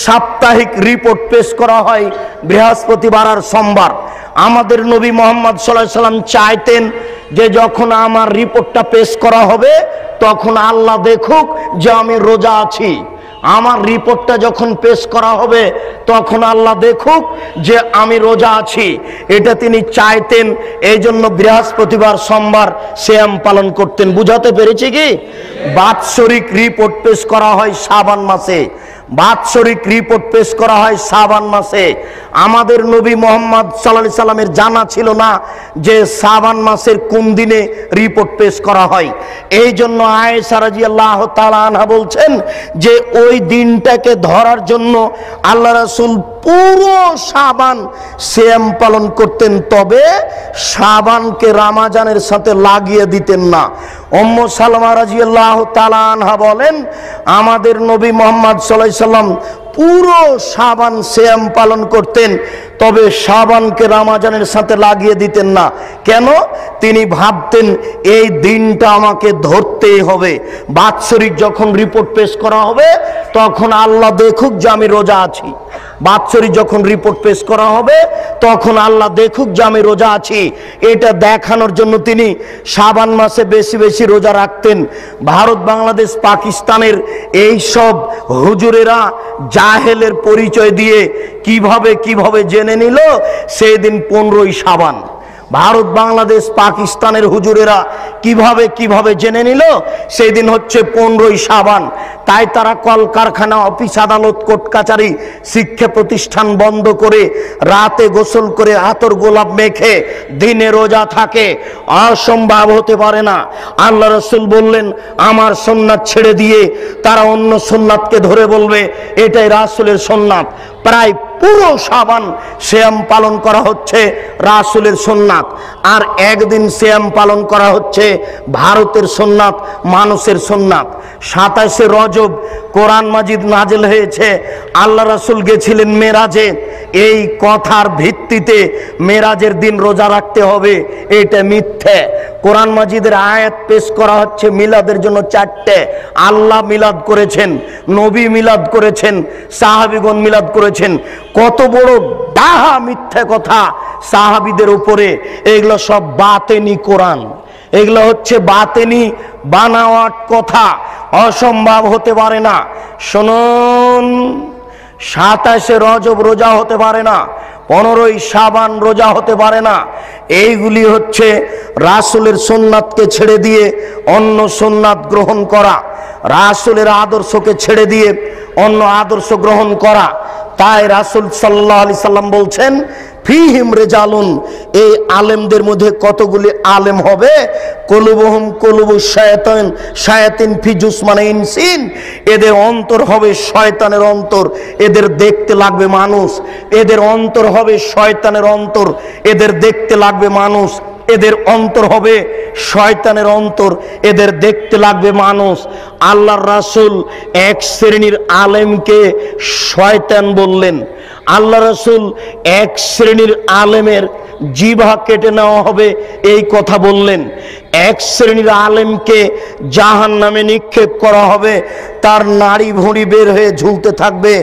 সাপ্তাহিক রিপোর্ট পেশ করা হয় বৃহস্পতিবার আর সোমবার। আমাদের নবী মুহাম্মদ সাল্লাল্লাহু আলাইহি সাল্লাম চাইতেন যে যখন আমার রিপোর্টটা পেশ করা হবে তখন আল্লাহ দেখুক যে আমি রোজা আছি। আমার রিপোর্টটা যখন পেশ করা হবে তখন আল্লাহ দেখুক যে আমি রোজা আছি, এটা তিনি চাইতেন। এই জন্য বৃহস্পতিবার সোমবার সিয়াম পালন করতেন। বুঝাতে পেরেছি কি? বাৎসরিক রিপোর্ট পেশ করা হয় শাবান মাসে, বাৎসরিক রিপোর্ট পেশ করা হয় শাবান মাসে। আমাদের নবী মুহাম্মদ সাল্লাল্লাহু আলাইহি সাল্লামের জানা ছিল না যে শাবান মাসের কোন দিনে রিপোর্ট পেশ করা হয়। এই জন্য আয়েশা রাদিয়াল্লাহু তাআলা আনহা বলছেন যে ওই দিনটাকে ধরার জন্য আল্লাহ রাসূল পুরো শাবান সিয়াম পালন করতেন, তবে শাবানকে রমজানের সাথে লাগিয়ে দিতেন না। উম্মু সালামা রাদিয়াল্লাহু তাআলা আনহা বলেন, আমাদের নবী মুহাম্মদ সাল্লাল্লাহু আলাইহি সাল্লাম পুরো শাবান সিয়াম পালন করতেন, তবে শাবানকে রমজানের সাথে লাগিয়ে দিতেন না। কেন? তিনি ভাবতেন এই দিনটা আমাকে ধরতেই হবে। বাৎসরিক যখন রিপোর্ট পেশ করা হবে তখন আল্লাহ দেখুক যে আমি রোজা আছি। বাৎসরিক যখন রিপোর্ট পেশ করা হবে তখন আল্লাহ দেখুক যে আমি রোজা আছি। এটা দেখানোর জন্য তিনি শাবান মাসে বেশি বেশি রোজা রাখতেন। ভারত, বাংলাদেশ, পাকিস্তানের এই সব হুজুরেরা জাহেলের পরিচয় দিয়ে কিভাবে জেনে নিল সেই দিন 15ই শাবান। ভারত, বাংলাদেশ, পাকিস্তানের হুজুরেরা কিভাবে জেনে নিল সেই দিন হচ্ছে 15ই শাবান। তাই তারা কলকারখানা, অফিস, আদালত, কোর্ট কাচারি, শিক্ষা প্রতিষ্ঠান বন্ধ করে রাতে গোসল করে আতর গোলাপ মেখে দিনে রোজা থাকে। অসম্ভব হতে পারে না। আল্লাহ রাসূল বললেন, আমার সুন্নাত ছেড়ে দিয়ে তারা অন্য সুন্নাতকে ধরে বলবে এটাই রাসূলের সুন্নাত। প্রায় পুরো শাবান সিয়াম পালন করা হচ্ছে রাসূলের সুন্নাত, আর একদিন সিয়াম পালন করা হচ্ছে ভারতের সুন্নাত, মানুষের সুন্নাত। 27শে রজব কোরআন মাজিদ নাজিল হয়েছে, আল্লাহ রাসূল গেছিলেন মেরাজে। এই কথার ভিত্তিতে মেরাজের দিন রোজা রাখতে হবে, এটা মিথ্যে। কোরআন মাজিদের আয়াত পেশ করা হচ্ছে মিলাদের জন্য 4টে। আল্লাহ মিলাদ করেছেন, নবী মিলাদ করেছেন, সাহাবীগণ মিলাদ করেছেন। কত বড় ডাহা মিথ্যে কথা সাহাবীদের উপরে। এগুলো সব বাতেনি কোরআন, এগুলো হচ্ছে বাতেনি বানাওয়াট কথা, অসম্ভব হতে পারে না। শুনুন, 27শে রজব রোজা হতে পারে না, 15ই শাবান রোজা হতে পারে না। এইগুলি হচ্ছে রাসূলের সুন্নাতকে ছেড়ে দিয়ে অন্য সুন্নাত গ্রহণ করা, রাসূলের আদর্শকে ছেড়ে দিয়ে অন্য আদর্শ গ্রহণ করা। তাই রাসূল সাল্লাল্লাহু আলাইহি সাল্লাম বলছেন, ফিহিম রিজালুন, এই আলেমদের মধ্যে কতগুলি আলেম হবে, কুলুবুহুম কুলুবুশ শায়াতিন, শায়াতিন ফি জুসমানে ইনসিন, এদের অন্তর হবে শয়তানের অন্তর, এদের দেখতে লাগবে মানুষ। এদের অন্তর হবে শয়তানের অন্তর, এদের দেখতে লাগবে মানুষ। এদের অন্তর হবে শয়তানের অন্তর, এদের দেখতে লাগবে মানুষ। আল্লাহর রাসূল এক শ্রেণীর আলেমকে শয়তান বললেন। আল্লাহ রাসূল এক শ্রেণীর আলেমের জিহ্বা কেটে নেওয়া হবে এই কথা বললেন। এক শ্রেণীর আলেমকে জাহান্নামে নিক্ষেপ করা হবে, তার নাড়ি ভুঁড়ি বের হয়ে ঝুলতে থাকবে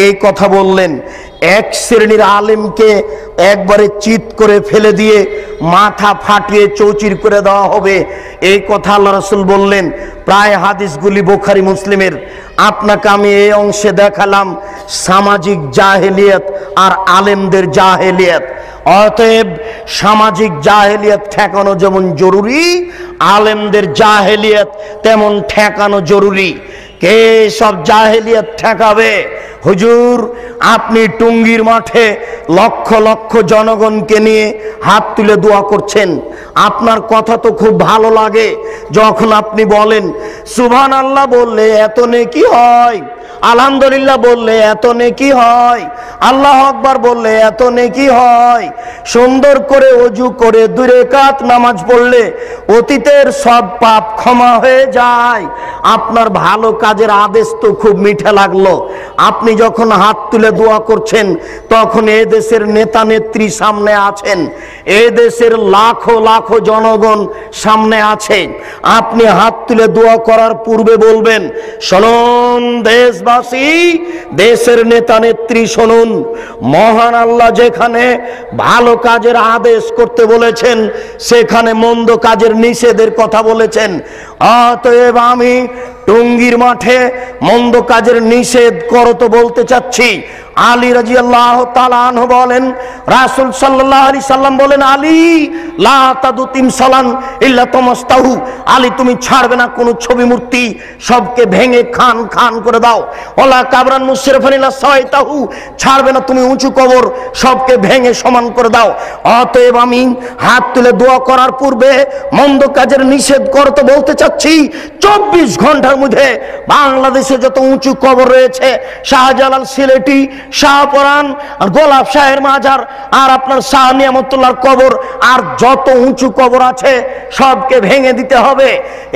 এই কথা বললেন। এক শ্রেণীর আলেমকে একবারে চিৎ করে ফেলে দিয়ে মাথা ফাটিয়ে চৌচির করে দেওয়া হবে এই কথা আল্লাহ রাসূল বললেন। প্রায় হাদিসগুলি বুখারী মুসলিমের। আপনাকে আমি এই অংশে দেখালাম সামাজিক জাহেলিয়াত আর আলেমদের জাহেলিয়াত। অতএব সামাজিক জাহেলিয়াত ঠেকানো যেমন জরুরি, আলেমদের জাহেলিয়াত তেমন ঠেকানো জরুরি। কে সব জাহেলিয়াত ঠেকাবে? হুজুর, আপনি টুঙ্গির মাঠে লক্ষ লক্ষ জনগণকে নিয়ে হাত তুলে দোয়া করছেন। আপনার কথা তো খুব ভালো লাগে যখন আপনি বলেন সুবহানাল্লাহ বললে এত নেকি হয়, আলহামদুলিল্লাহ বললে এত নেকি হয়, আল্লাহু আকবার বললে এত নেকি হয়, সুন্দর করে ওযু করে 2 রাকাত নামাজ পড়লে অতীতের সব পাপ ক্ষমা হয়ে যায়। আপনার ভালো কাজের আদেশ তো খুব মিঠা লাগলো। আপনি যখন হাত তুলে দোয়া করছেন তখন এই দেশের নেতা নেত্রী সামনে আছেন, এই দেশের লাখো লাখো জনগণ সামনে আছে। আপনি হাত তুলে দোয়া করার পূর্বে বলবেন, শুনুন দেশবাসী, দেশের নেতা নেত্রী শুনুন, মহান আল্লাহ যেখানে ভালো কাজের আদেশ করতে বলেছেন সেখানে মন্দ কাজের নিষেধের কথা বলেছেন। অতএব আমি টুঙ্গির মাঠে মন্দ কাজের নিষেধ করো তো বলতে চাচ্ছি। আলী রাদিয়াল্লাহু তাআলা আনহু বলেন, রাসূল সাল্লাল্লাহু আলাইহি সাল্লাম বলেন, আলী লা তাদু তিমসালান ইল্লা তামাস্তাহু, আলী তুমি ছাড়বে না কোনো ছবি মূর্তি, সবকে ভেঙে খান খান করে দাও। ওলা কাবরান মুশরিফান ইল্লা সাওয়াইতাহু, ছাড়বে না তুমি উঁচু কবর, সবকে ভেঙে সমান করে দাও। অতএব আমি হাত তুলে দোয়া করার পূর্বে মন্দ কাজের নিষেধ করতে বলতে চাচ্ছি, 24 ঘন্টার মধ্যে বাংলাদেশে যত উঁচু কবর রয়েছে, শাহজালাল সিলেটি, শাহপরান, আর গোলাপ শাহের মাজার, আর আপনার শাহ নিয়ামতুল্লাহর কবর, আর যত উঁচু কবর আছে সবকে ভেঙে দিতে হবে।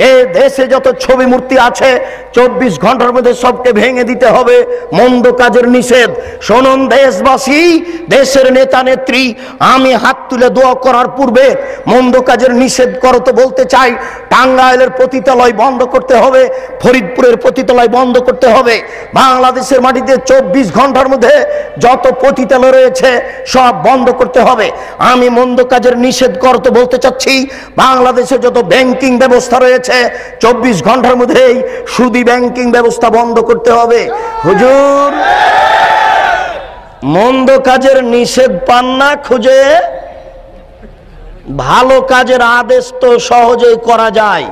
এই দেশে যত ছবি মূর্তি আছে 24 ঘন্টার মধ্যে সবকে ভেঙে দিতে হবে। মন্দ কাজের নিষেধ। শুনুন দেশবাসী, দেশের নেতা নেত্রী, আমি হাত তুলে দোয়া করার পূর্বে মন্দ কাজের নিষেধ করতে বলতে চাই। টাঙ্গাইলের পতিতালয় বন্ধ করতে হবে, ফরিদপুরের পতিতালয় বন্ধ করতে হবে। বাংলাদেশের মাটিতে 24 ঘন্টার মধ্যে যত পতিতালয় রয়েছে সব বন্ধ করতে হবে। আমি মন্দ কাজের নিষেধ করতে বলতে চাচ্ছি, বাংলাদেশে যত ব্যাংকিং ব্যবস্থা রয়েছে 24 ঘন্টার মধ্যেই সুদি ব্যাংকিং ব্যবস্থা বন্ধ করতে হবে। হুজুর, মন্দ কাজের নিষেধ পান না খুঁজে, ভালো কাজের আদেশ তো সহজেই করা যায়।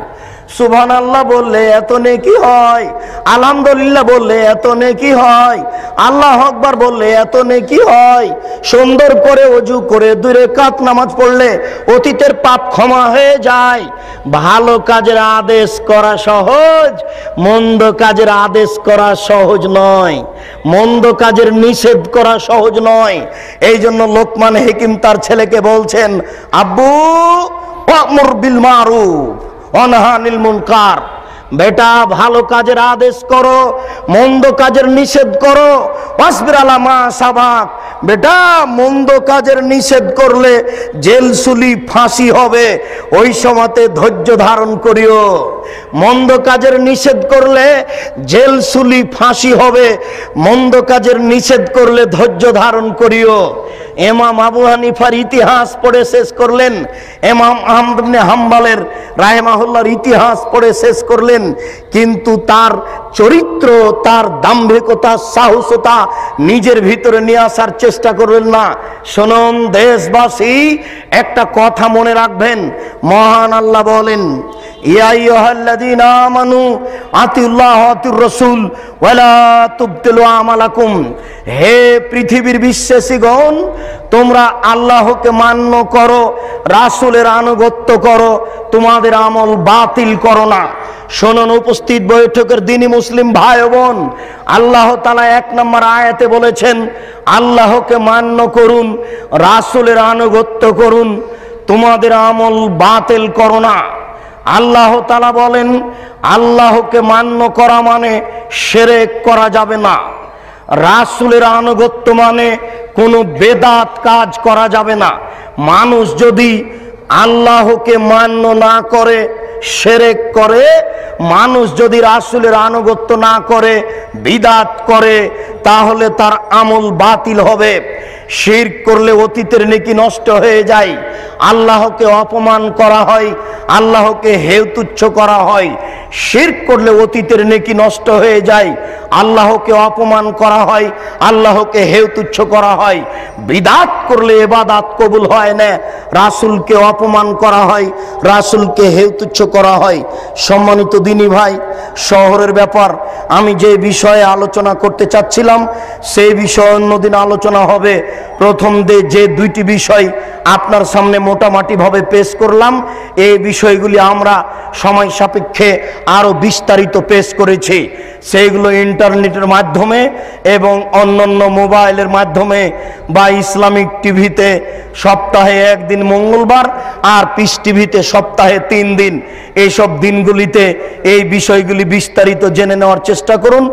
সুবহানাল্লাহ বললে এত নেকি হয়, আলহামদুলিল্লাহ বললে এত নেকি হয়, আল্লাহ আকবার বললে এত নেকি হয়। সুন্দর করে ওযু করে 2 রাকাত নামাজ পড়লে অতীতের পাপ ক্ষমা হয়ে যায়। ভালো কাজের আদেশ করা সহজ, মন্দ কাজের আদেশ করা সহজ নয়, মন্দ কাজের নিষেধ করা সহজ নয়। এই জন্য লোকমান হাকিম তার ছেলেকে বলছেন, আব্বু ওয়ামুর বিল মারুফ অনহানিল মুনকার, বেটা ভালো কাজের আদেশ করো, মন্দ কাজের নিষেধ করো। ওয়াসবির আলা মা সাবাক, বেটা মন্দ কাজের নিষেধ করলে জেলসুলি ফাঁসি হবে, ওই সময়তে ধৈর্য ধারণ করিও। মন্দ কাজের নিষেধ করলে জেলসুলি ফাঁসি হবে, মন্দ কাজের নিষেধ করলে ধৈর্য ধারণ করিও। ইমাম আবু হানিফার ইতিহাস পড়ে শেষ করলেন, ইমাম আহমদ ইবনে হাম্বলের রাহিমাহুল্লাহর ইতিহাস পড়ে শেষ করলেন, কিন্তু তার চরিত্র, তার দাম্ভিকতা, সাহসতা নিজের ভিতরে নিয়ে আসার চেষ্টা করলেন না। শুনুন দেশবাসী, একটা কথা মনে রাখবেন, মহান আল্লাহ বলেন, ইয়া আইয়ুহাল্লাযীনা আমানু আতিউল্লাহ ওয়া আতিউর রাসূল ওয়া লা তুবতিলু আমালাকুম, হে পৃথিবীর বিশ্বাসীগণ, তোমরা আল্লাহকে মান্য করো, রাসূলের আনুগত্য করো, তোমাদের আমল বাতিল করো না। শুনুন উপস্থিত বৈঠকের দিনী মুসলিম ভাই ও বোন, আল্লাহ তাআলা 1 নম্বর আয়াতে বলেছেন, আল্লাহকে মান্য করুন, রাসূলের আনুগত্য করুন, তোমাদের আমল বাতিল করো না। আল্লাহ তাআলা বলেন, আল্লাহকে মান্য করা মানে শিরক করা যাবে না, রাসূলের আনুগত্য মানে কোনো বেদাত কাজ করা যাবে না। মানুষ যদি আল্লাহকে মান্য না করে শিরক করে, মানুষ যদি রাসূলের আনুগত্য না করে বিদআত করে, তাহলে তার আমল বাতিল হবে। শিরক করলে অতীতের নেকি নষ্ট হয়ে যায়, আল্লাহকে অপমান করা হয়, আল্লাহকে হেয় তুচ্ছ করা হয়। শিরক করলে অতীতের নেকি নষ্ট হয়ে যায়, আল্লাহকে অপমান করা হয়, আল্লাহকে হেয় তুচ্ছ করা হয়। বিদআত করলে ইবাদত কবুল হয় না, রাসূলকে অপমান করা হয়, রাসূলকে হেয় তুচ্ছ করা হয়। সম্মানিত দিনী ভাই, শহরের ব্যাপার আমি যে বিষয়ে আলোচনা করতে চাচ্ছিলাম সেই বিষয়ে অন্যদিন আলোচনা হবে। প্রথম যে 2টি বিষয় আপনার সামনে মোটামুটিভাবে পেশ করলাম, এই বিষয়গুলি আমরা সময় সাপেক্ষে আরো বিস্তারিত পেশ করেছি। সেইগুলো ইন্টারনেটের মাধ্যমে এবং অন্যান্য মোবাইলের মাধ্যমে বা ইসলামিক টিভিতে সপ্তাহে 1 দিন মঙ্গলবার আর পিস টিভিতে সপ্তাহে 3 দিন, এইসব দিনগুলিতে এই বিষয়গুলি বিস্তারিত জেনে নেওয়ার চেষ্টা করুন।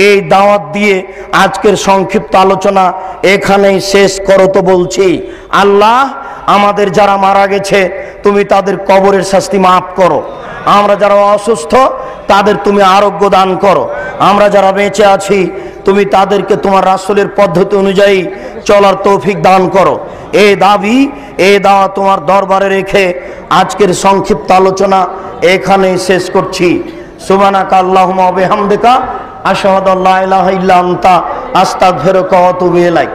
এই দাওয়াত দিয়ে আজকের সংক্ষিপ্ত আলোচনা এখানেই শেষ করতে বলছি। আল্লাহ, আমাদের যারা মারা গেছে তুমি তাদের কবরের শাস্তি মাফ করো, আমরা যারা অসুস্থ তাদের তুমি আরোগ্য দান করো, আমরা যারা বেঁচে আছি তুমি তাদেরকে তোমার রাসূলের পদ্ধতি অনুযায়ী চলার তৌফিক দান করো। এই দাবি, এই দাওয়া তোমার দরবারে রেখে আজকের সংক্ষিপ্ত আলোচনা এখানেই শেষ করছি। সুবহানাকা আল্লাহুম্মা ওয়া বিহামদিকা আশহাদু আল্লা ইলাহা ইল্লা আনতা আস্তাগফিরুকা ওয়া আতুবু ইলাইক।